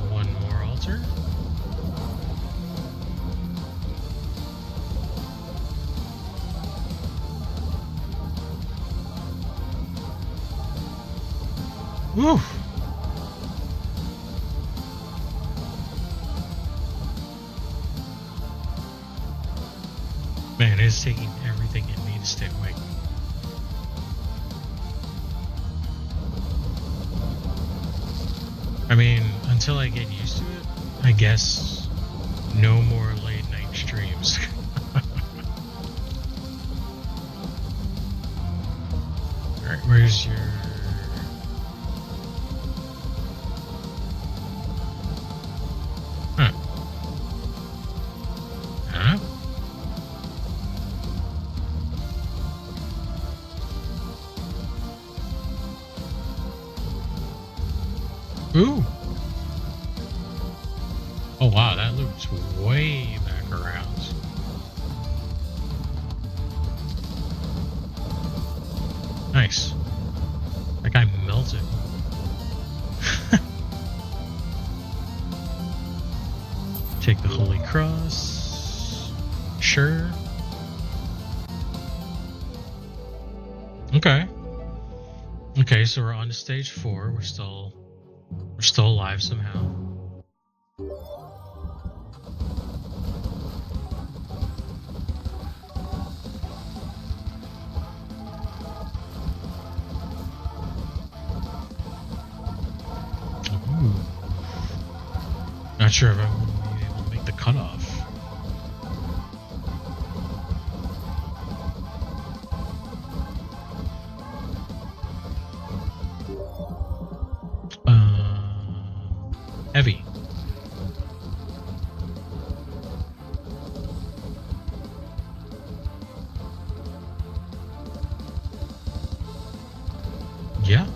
One more altar. Woo! Man, it's taking everything in me to stay awake. I mean, until I get used to it, I guess no more late night streams. Alright, where's your... Huh? Huh? Ooh! Oh wow, that loops way back around. Nice. That guy melted. Take the Holy Cross. Sure. Okay. Okay, so we're on to stage 4. We're still alive somehow. Ooh. Not sure if I'm going to be able to make the cutoff. Heavy. Yeah.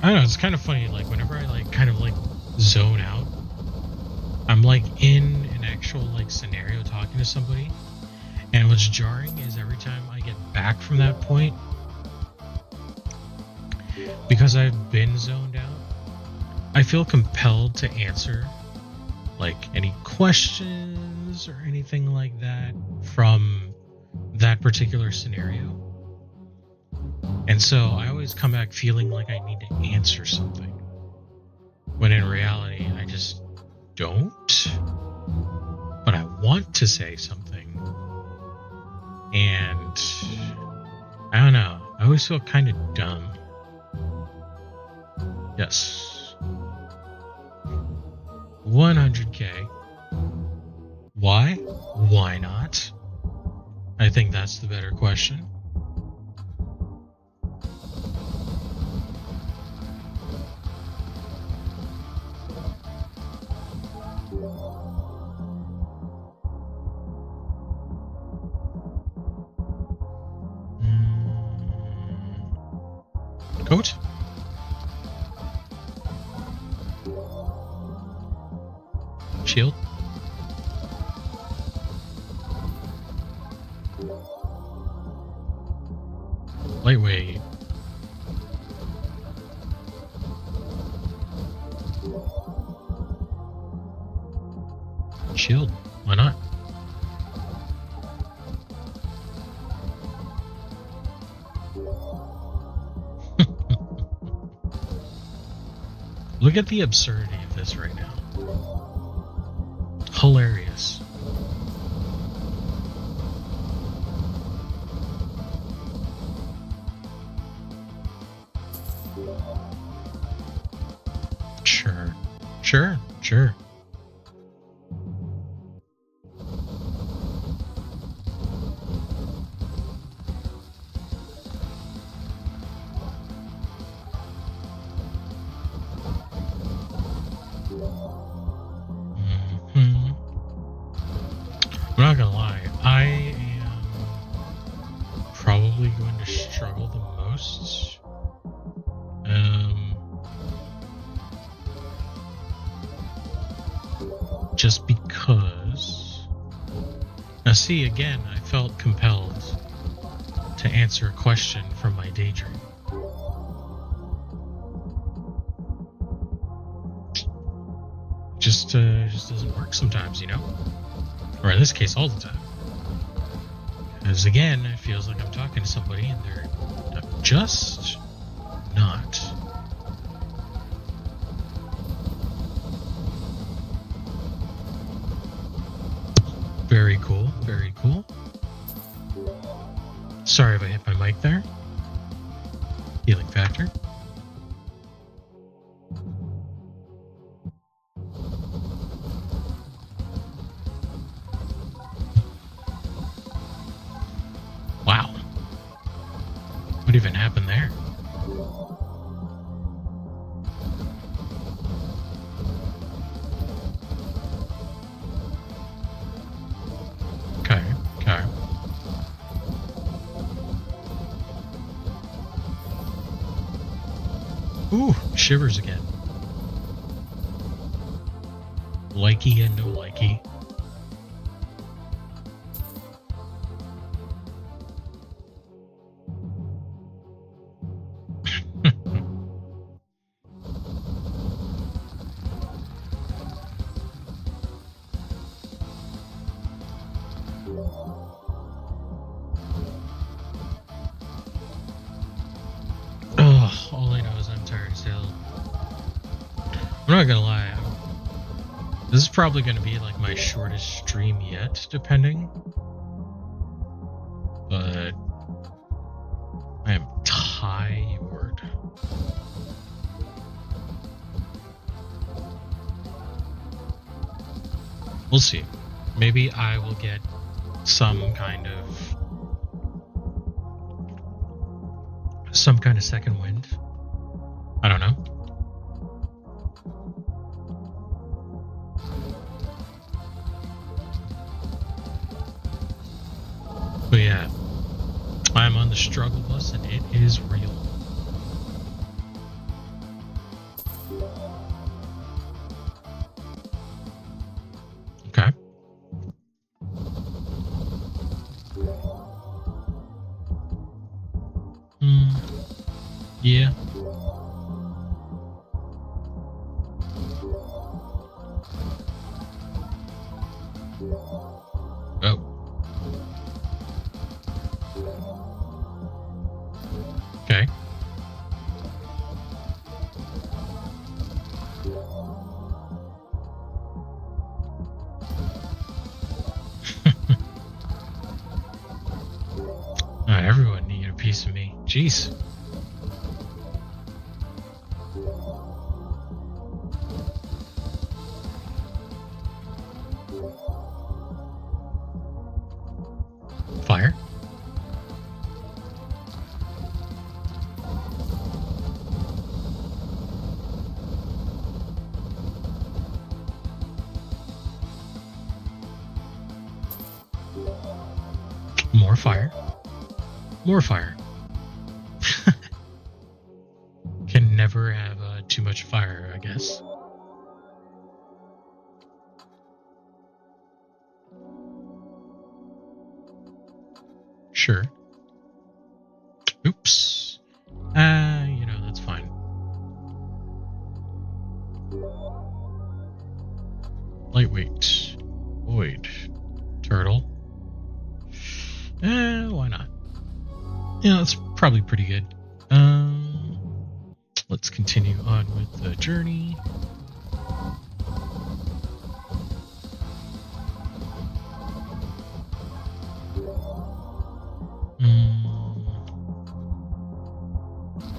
I don't know, it's kind of funny, like whenever I kind of zone out, I'm in an actual scenario talking to somebody, and what's jarring is every time I get back from that point, because I've been zoned out, I feel compelled to answer like any questions or anything like that from that particular scenario. And so I always come back feeling like I need to answer something, when in reality I just don't. But I want to say something, and I don't know, I always feel kind of dumb. Yes. 100K. Why? Why not? I think that's the better question. Coat? Shield? Lightweight. Shield. Why not? Look at the absurdity of this right now. Hilarious. Sure. I'm not gonna lie, I am probably going to struggle the most. Just because. Now, see, again, I felt compelled to answer a question from my daydream. Just doesn't work sometimes, you know? Or in this case, all the time. Because again, it feels like I'm talking to somebody and they're just not. Very cool, very cool. Sorry if I hit my mic there. Healing factor. Wow. What even happened there? Okay. Ooh, shivers again. Likey and no likey. All I know is I'm tired as hell. I'm not gonna lie, this is probably gonna be like my shortest stream yet, depending. But I am tired. We'll see. Maybe I will get some kind of second wind. I don't know. But yeah, I'm on the struggle bus and it is real. Okay. Yeah. Oh. Okay. Everyone needed a piece of me. Jeez. Fire. More fire. More fire. Can never have too much fire, I guess. Sure. Oops. That's fine. Lightweight. Void. Turtle. Why not? Yeah, that's probably pretty good. Let's continue on with the journey.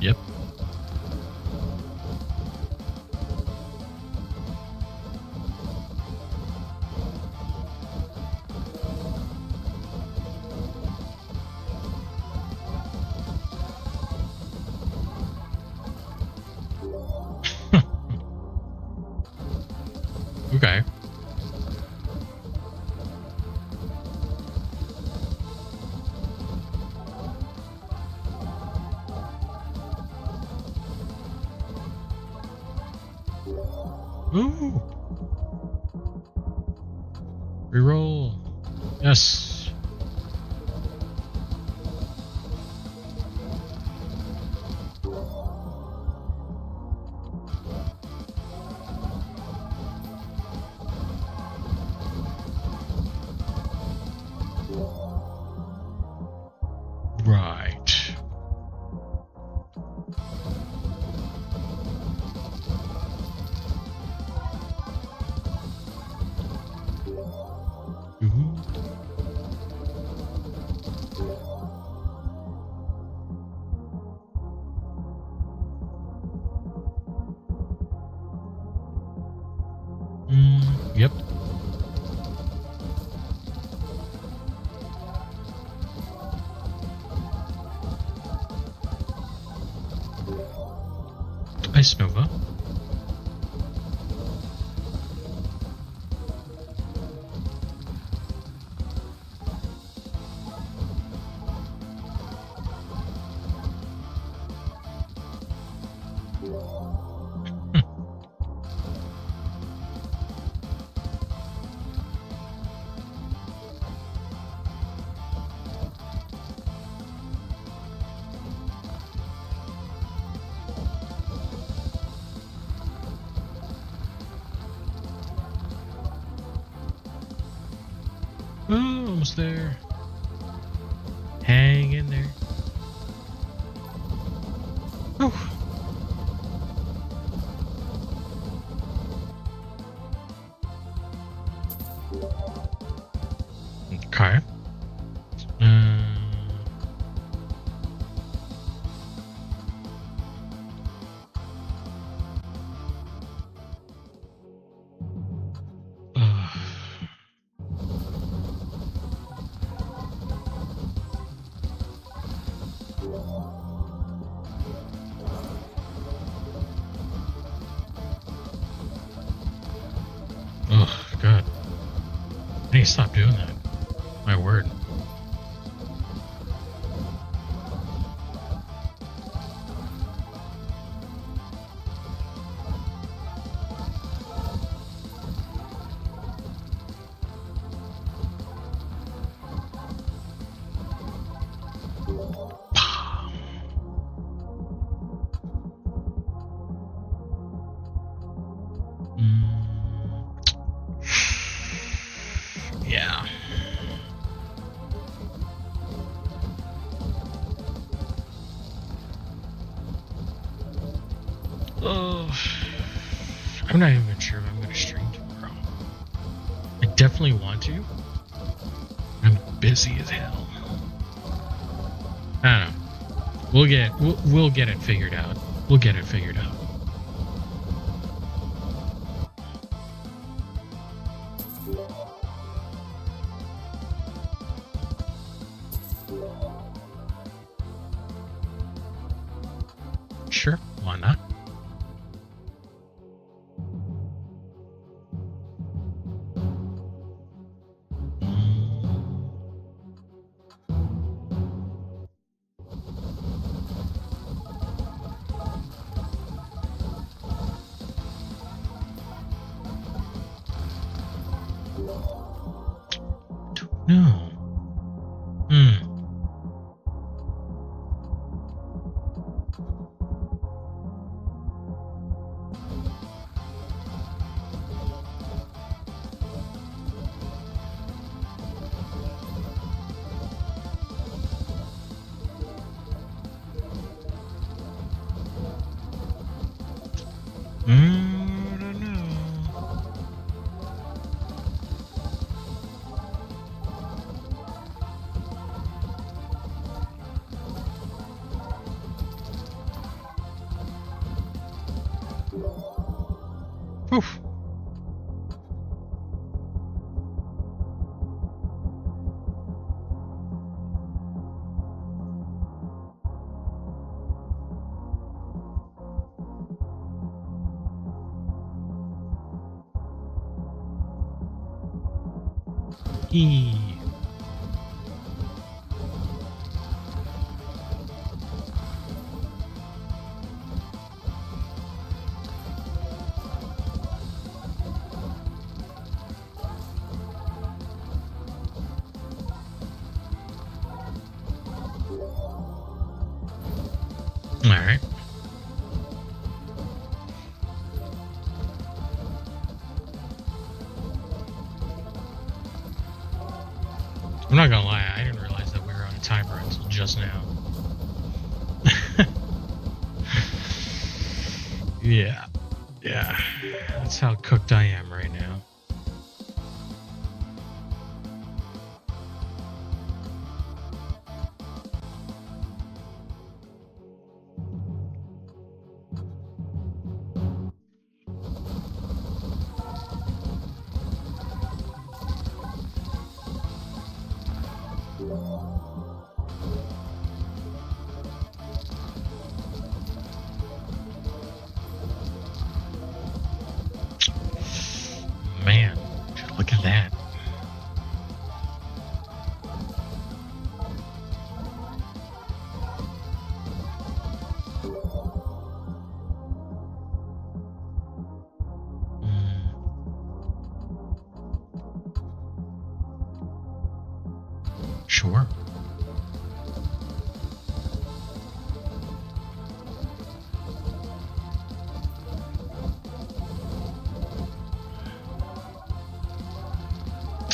Yep. Okay. Ooh. Reroll. Yes. Right. Ooh. Yep. Ice Nova. Oh, almost there. Hang in there. Oh. Okay. Oh, God. I need to stop doing that. My word. Mm, yeah. Oh, I'm not even sure if I'm going to stream tomorrow. I definitely want to. I'm busy as hell. I don't know. We'll get it figured out. We'll get it figured out. Sure, why not? Mm, no. Hmm. I don't know. Oof. E. All right. I'm not gonna lie. I didn't realize that we were on a timer until just now. Yeah. Yeah. That's how cooked I am right now. Man, look at that. Mm, sure.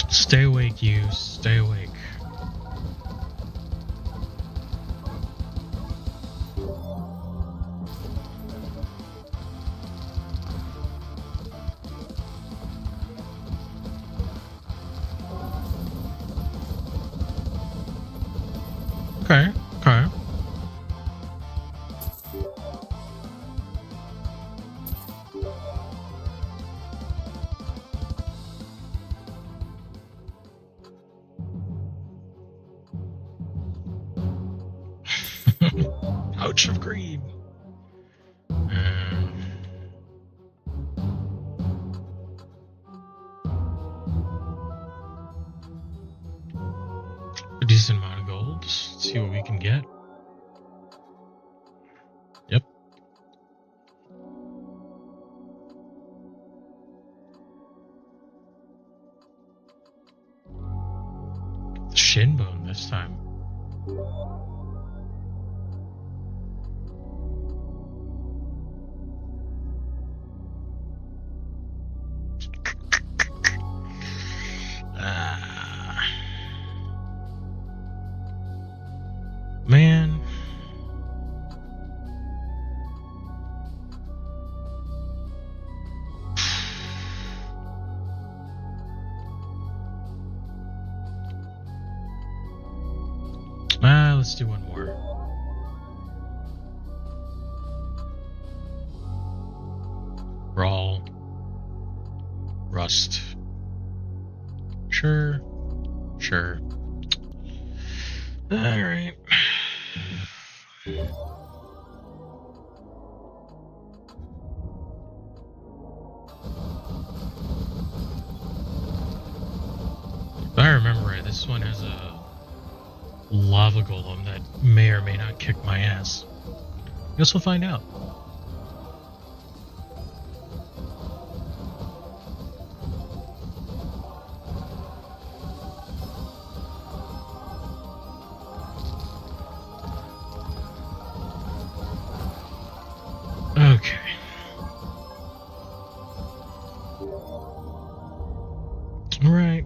Stay awake, you. Stay awake. Okay. Okay. Ouch of greed. A decent amount of gold. Let's see what we can get. Yep. Shin bone this time. let's do one more. Brawl. Rust. Sure. Sure. Alright. If I remember right, this one has a lava golem that may or may not kick my ass. Guess we'll find out. Okay. Right.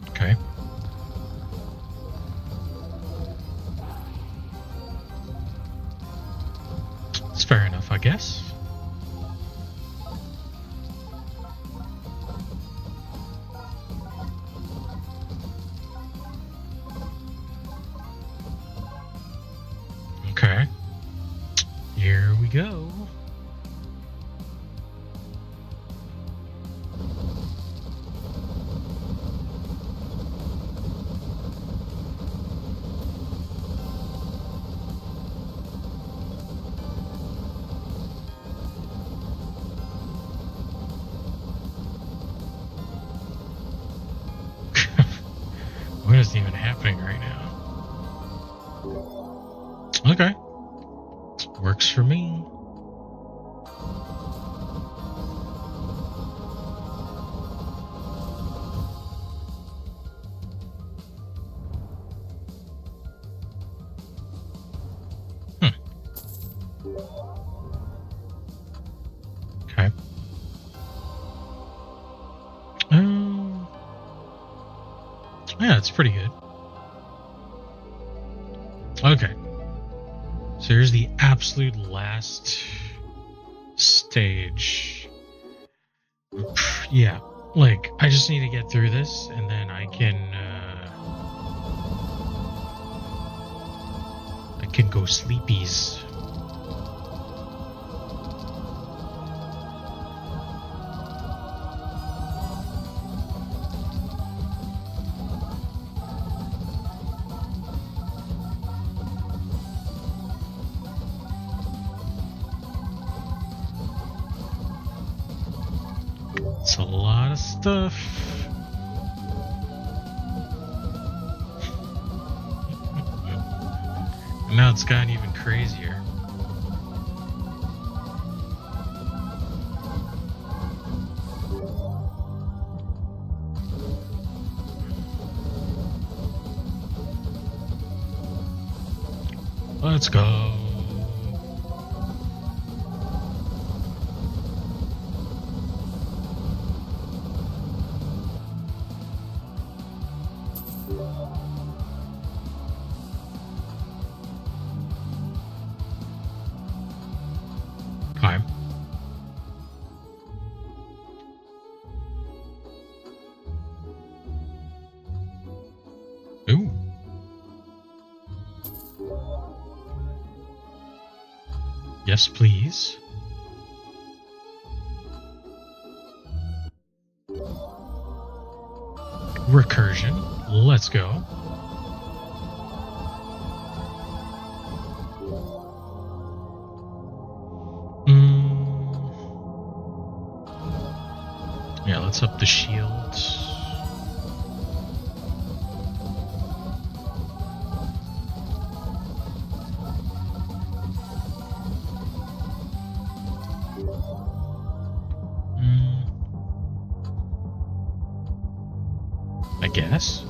Okay. It's fair enough, I guess. Okay. Here we go. What is even happening right now? Okay. Works for me. Okay. Yeah, it's pretty good. Okay. So here's the absolute last stage. Yeah, like I just need to get through this, and then I can go sleepies. It's a lot of stuff. And now it's gotten even crazier. Let's go. Climb. Ooh. Yes, please. Recursion. Let's go. Yeah, let's up the shield. I guess.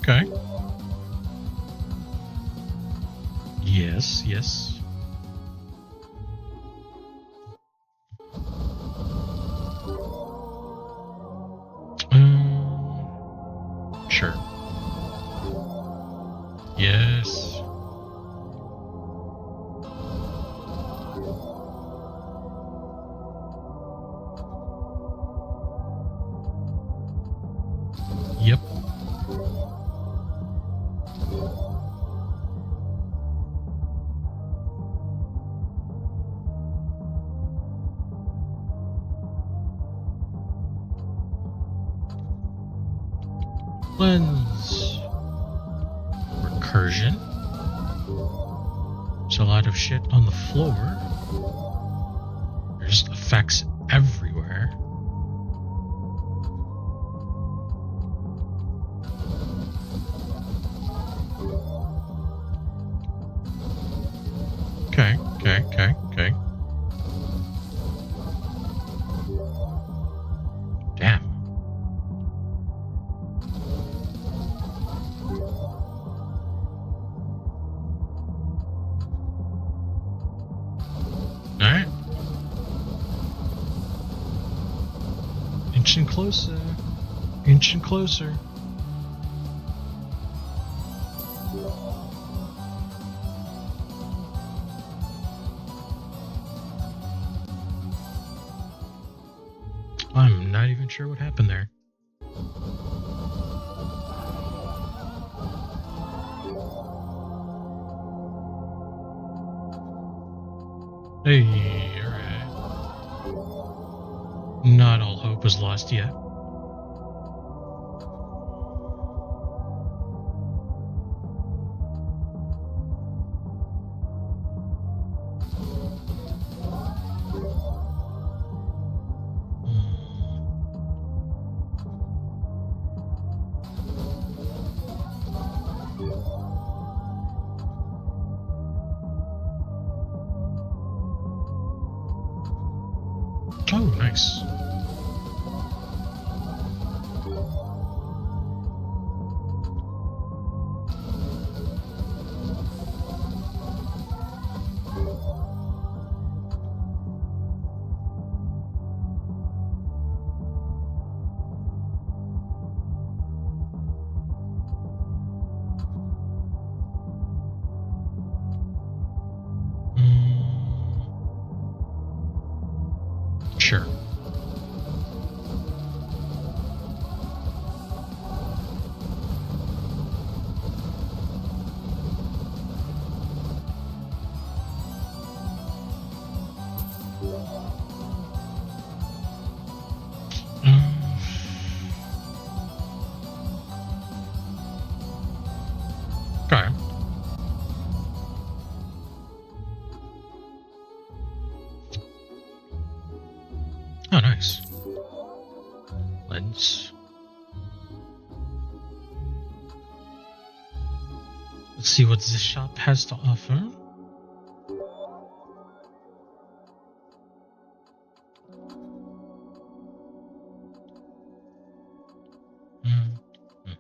Okay. Yes. Sure. Yes. Yep. Lens. Recursion. There's a lot of shit on the floor. There's effects everywhere. Okay. Damn. Alright. Inching closer. Inching closer. I'm not even sure what happened there. Hey, alright. Not all hope is lost yet. Oh, nice. Sure. Okay. Oh, nice. Lens. Let's see what this shop has to offer.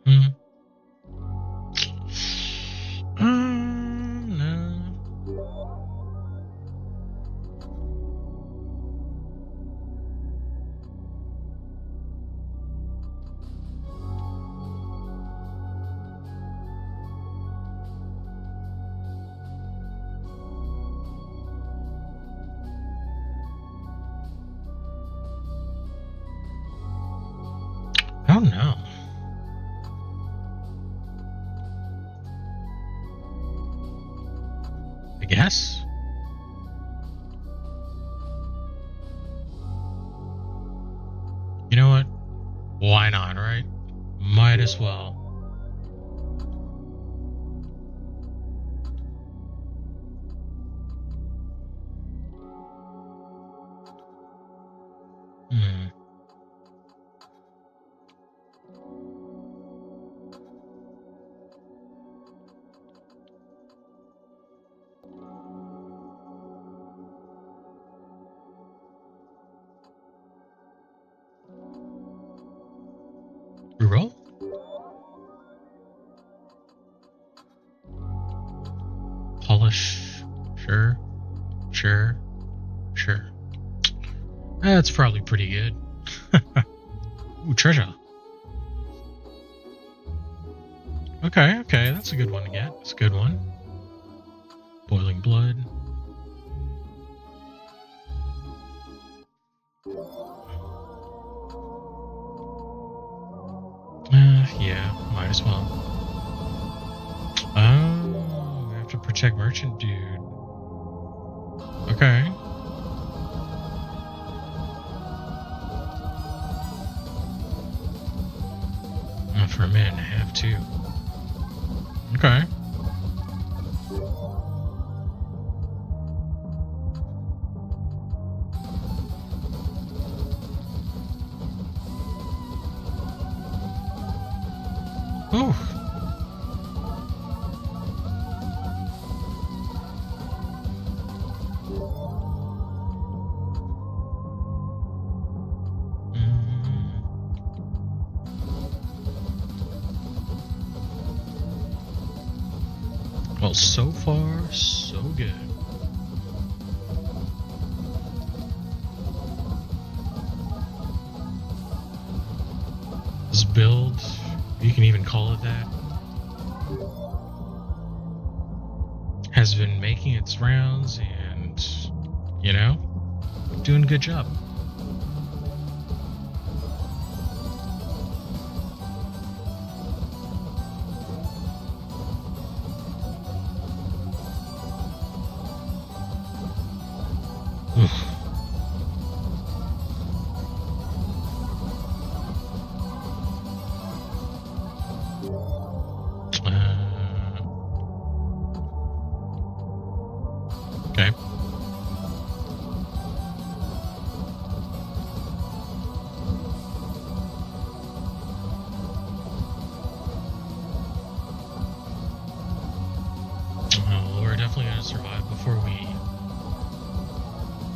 No. Oh no. I guess. You know what? Why not, right? Might as well. Reroll? Polish. Sure. That's probably pretty good. Ooh, treasure. Okay, okay, that's a good one to get. It's a good one. Boiling blood. Yeah, might as well. Oh, we have to protect merchant dude. Okay. For a minute and a half too. Okay. Oh. Well, so far, so good. This build, you can even call it that, has been making its rounds and, you know, doing a good job. Okay. Well, we're definitely going to survive before we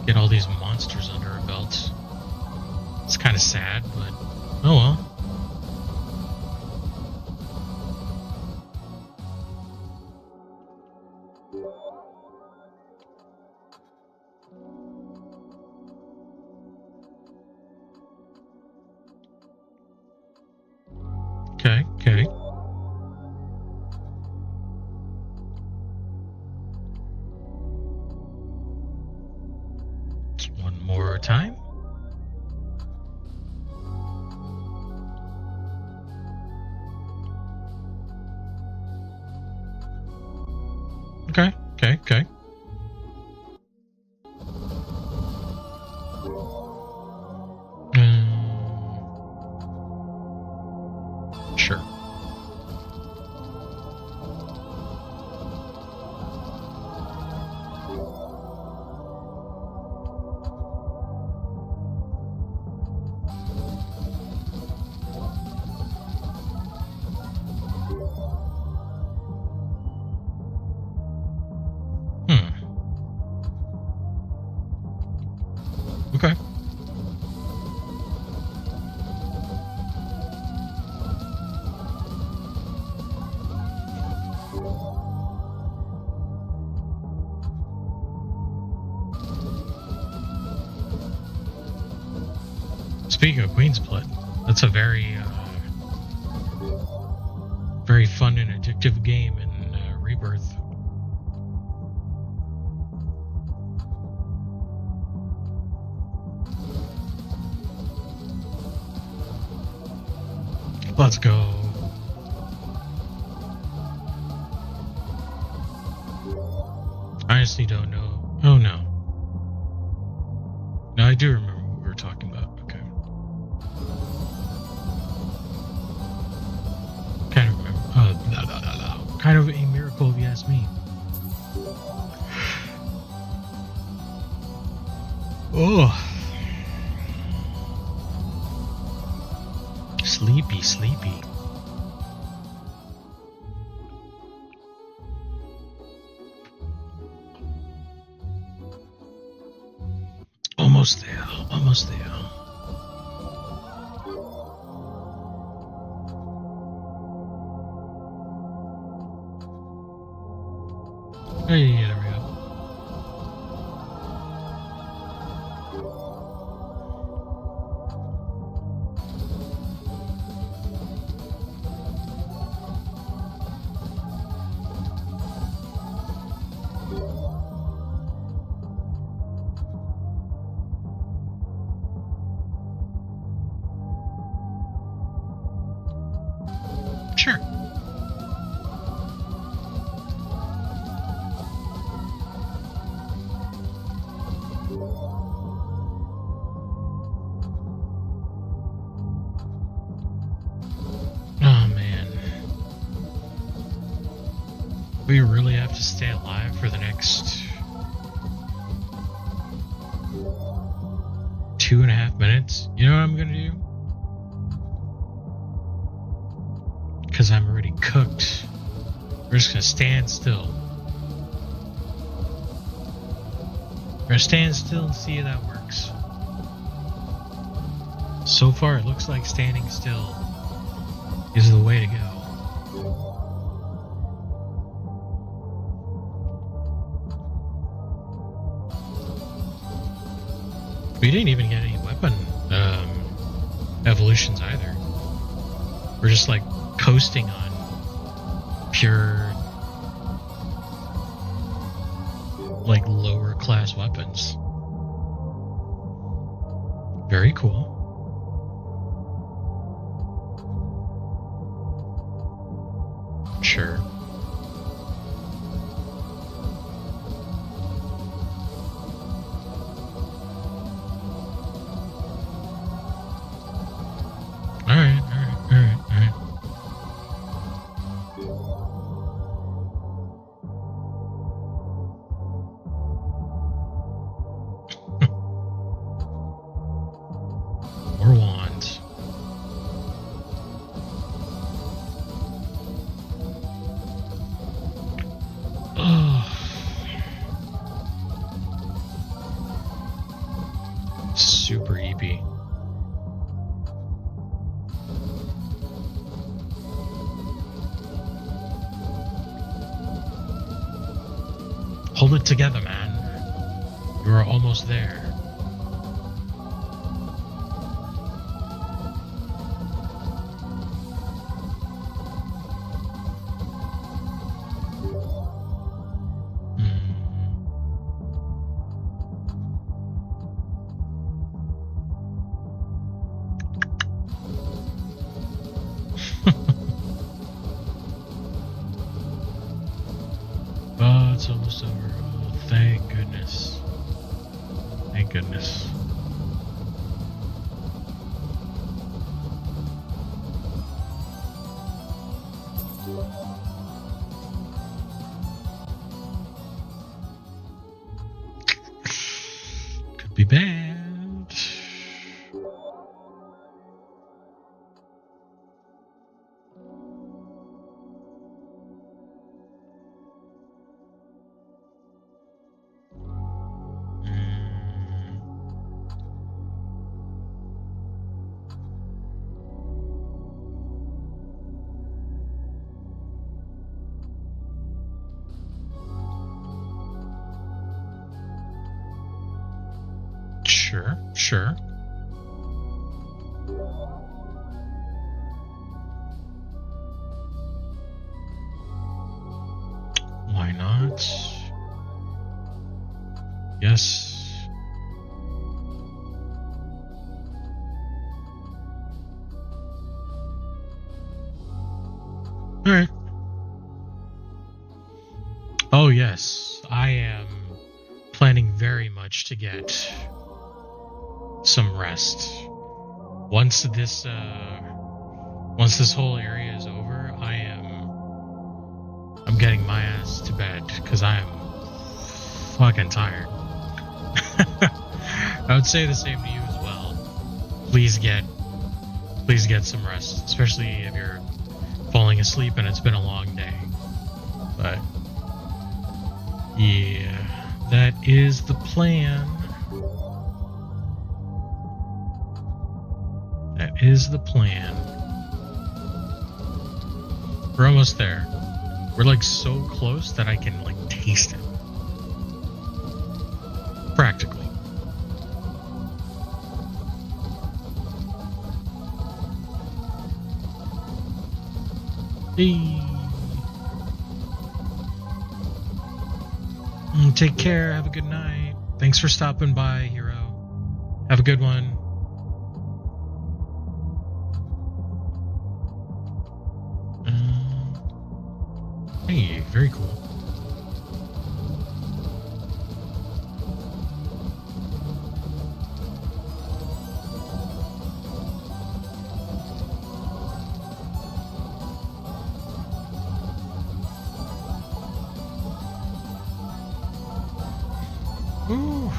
get all these monsters under our belts. It's kind of sad, but oh well. Okay, okay. One more time. Okay, okay, okay. Sure. Okay. Speaking of Queen's Blood, that's a very, very fun and addictive game in Rebirth. Let's go. I honestly don't know. Oh no. No, I do remember what we were talking about. Okay. Kind of remember. Kind of a miracle if you ask me. Oh. Sleepy, sleepy. Almost there, almost there. Hey, there we go. Sure. Oh man. We really have to stay alive for the next 2.5 minutes. You know what I'm gonna do? Because I'm already cooked. We're just gonna stand still. We're gonna stand still and see if that works. So far, it looks like standing still is the way to go. We didn't even get any weapon evolutions either. We're just like coasting on pure, like, lower class weapons. Very cool. Sure. Alright. More wands. Super EP. Hold it together, man. You are almost there. Oh, it's almost over. Oh, thank goodness. Thank goodness. Could be bad. Sure. Why not? Yes. All right. Oh yes, I am planning very much to get some rest. Once this whole area is over, I'm getting my ass to bed because I am fucking tired. I would say the same to you as well. Please get some rest, especially if you're falling asleep and it's been a long day. But yeah, that is the plan. That is the plan. We're almost there. We're like so close that I can like taste it. Practically. Hey. Take care. Have a good night. Thanks for stopping by, Hero. Have a good one. Hey, very cool. Ooh.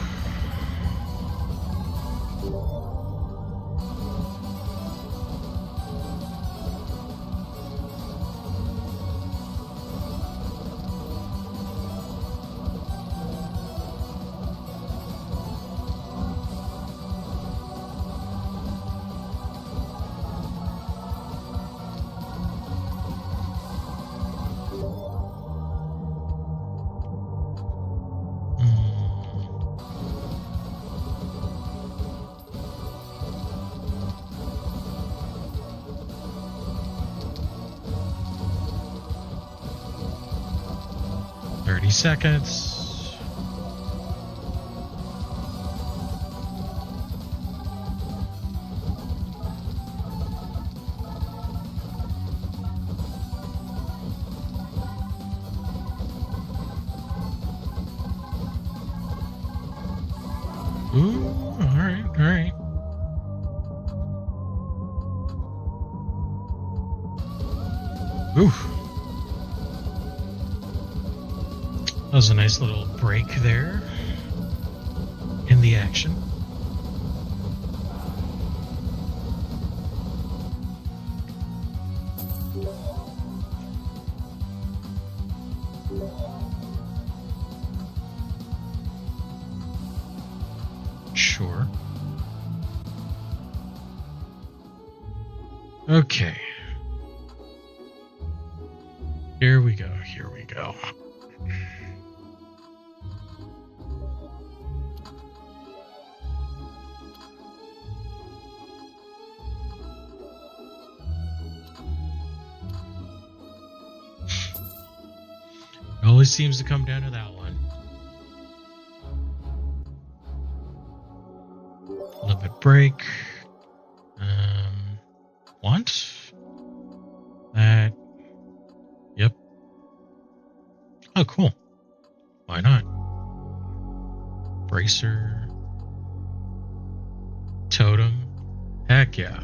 30 seconds. Ooh, all right, all right. Ooh. That was a nice little break there in the action. Sure. Okay. Here we go. Here we go. It always seems to come down to that one. Limit break. Want? That. Yep. Oh, cool. Why not? Bracer. Totem. Heck yeah.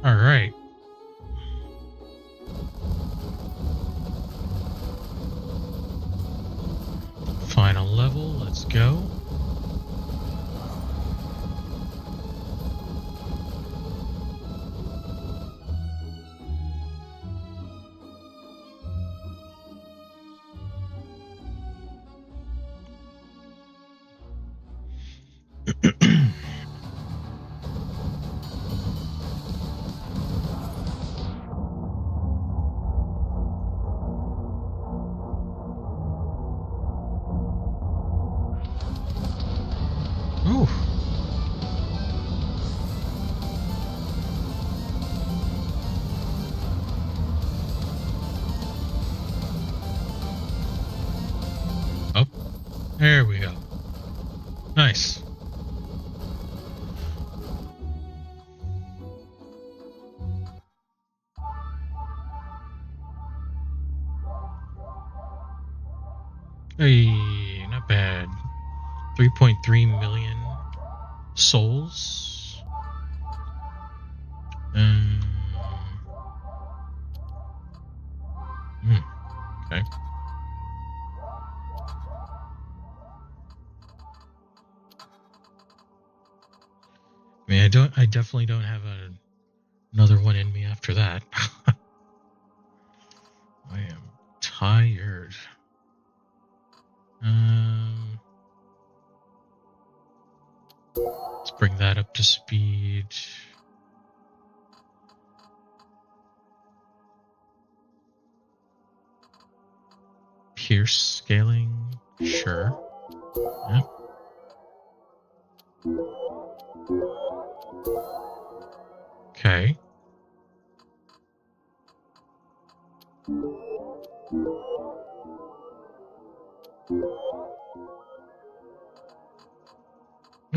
All right. Final level. Let's go. Ooh. Oh, there we go. Nice. Hey, not bad. 3.3 million souls. Okay. I mean, I definitely don't have another one in me after that. I am tired. Let's bring that up to speed. Pierce scaling, sure. Yep. Okay.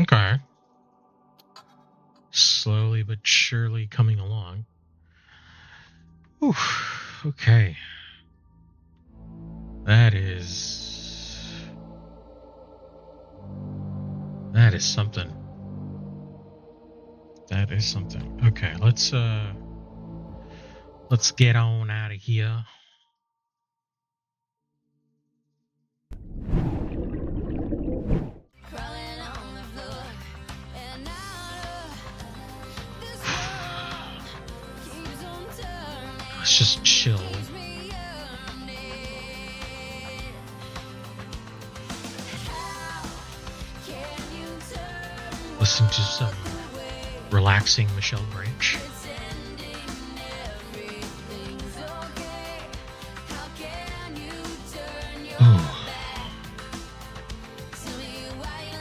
Okay. Slowly but surely coming along. Whew. Okay. That is something. That is something. Okay, let's get on out of here. Let's just chill. Listen to some relaxing Michelle Branch. Oh.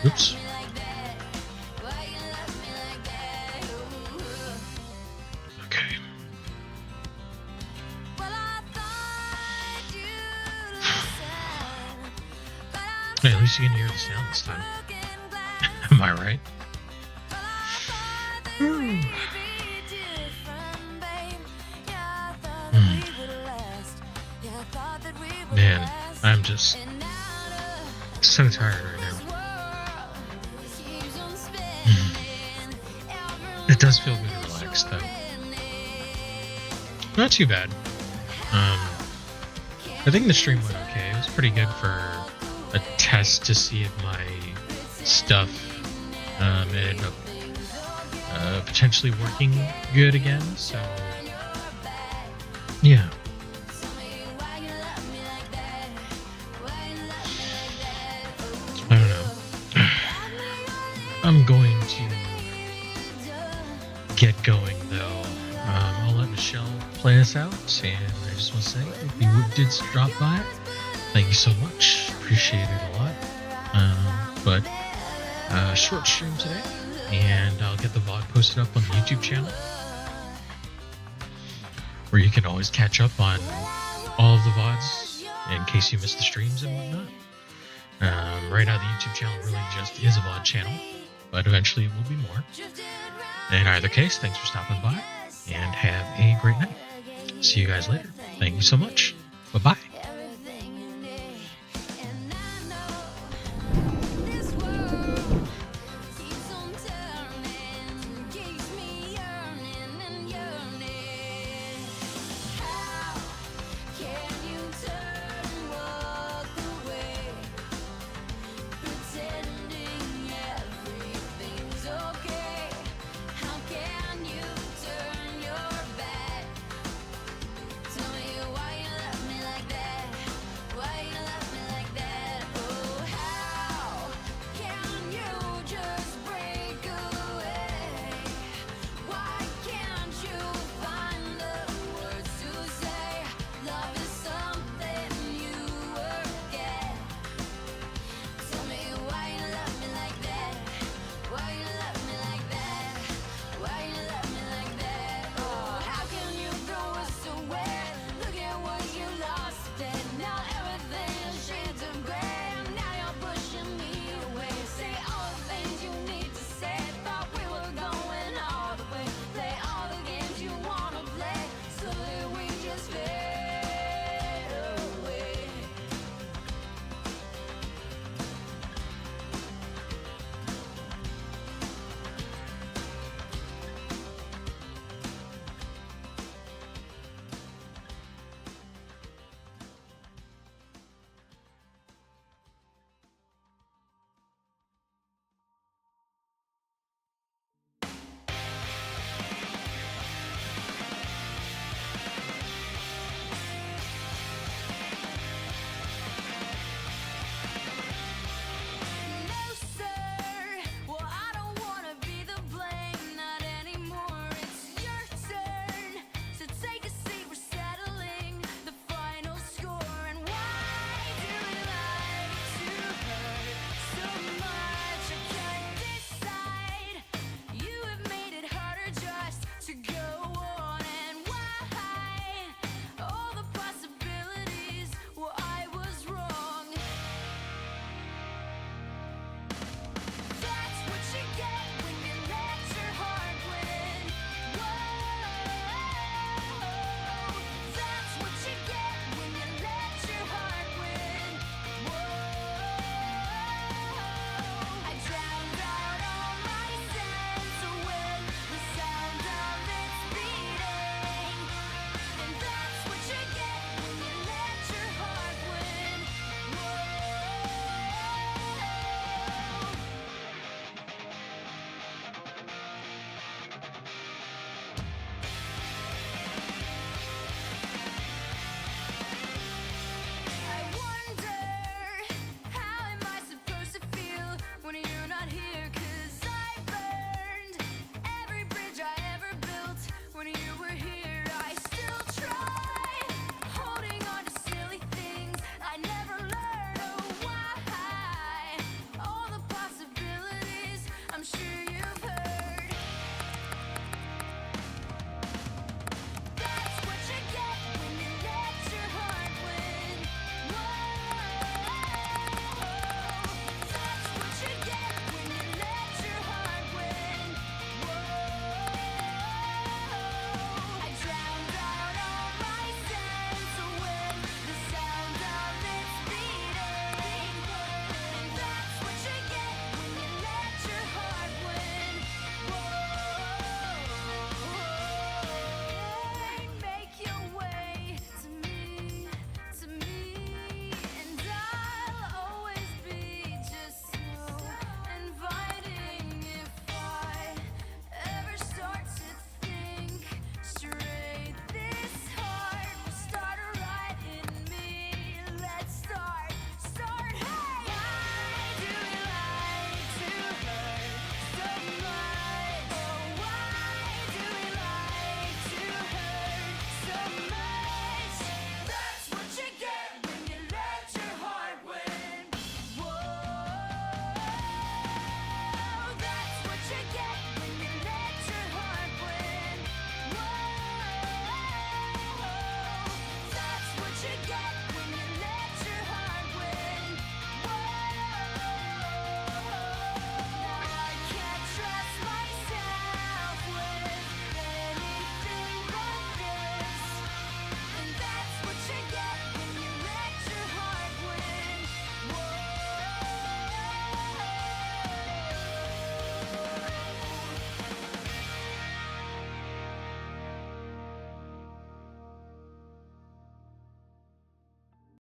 Oops. Okay. Hey, at least you can hear the sound this time. Am I right? Man, I'm just so tired right now. It does feel good to relax, though. Not too bad. I think the stream went okay. It was pretty good for a test to see if my stuff ended up potentially working good again. So, yeah. I don't know. I'm going to get going, though. I'll let Michelle play us out, and I just want to say, if you did drop by, thank you so much. Appreciate it a lot. But short stream today, and I'll get the VOD posted up on the YouTube channel, where you can always catch up on all of the VODs in case you missed the streams and whatnot. Right now, the YouTube channel really just is a VOD channel, but eventually it will be more. In either case, thanks for stopping by, and have a great night. See you guys later. Thank you so much. Bye-bye.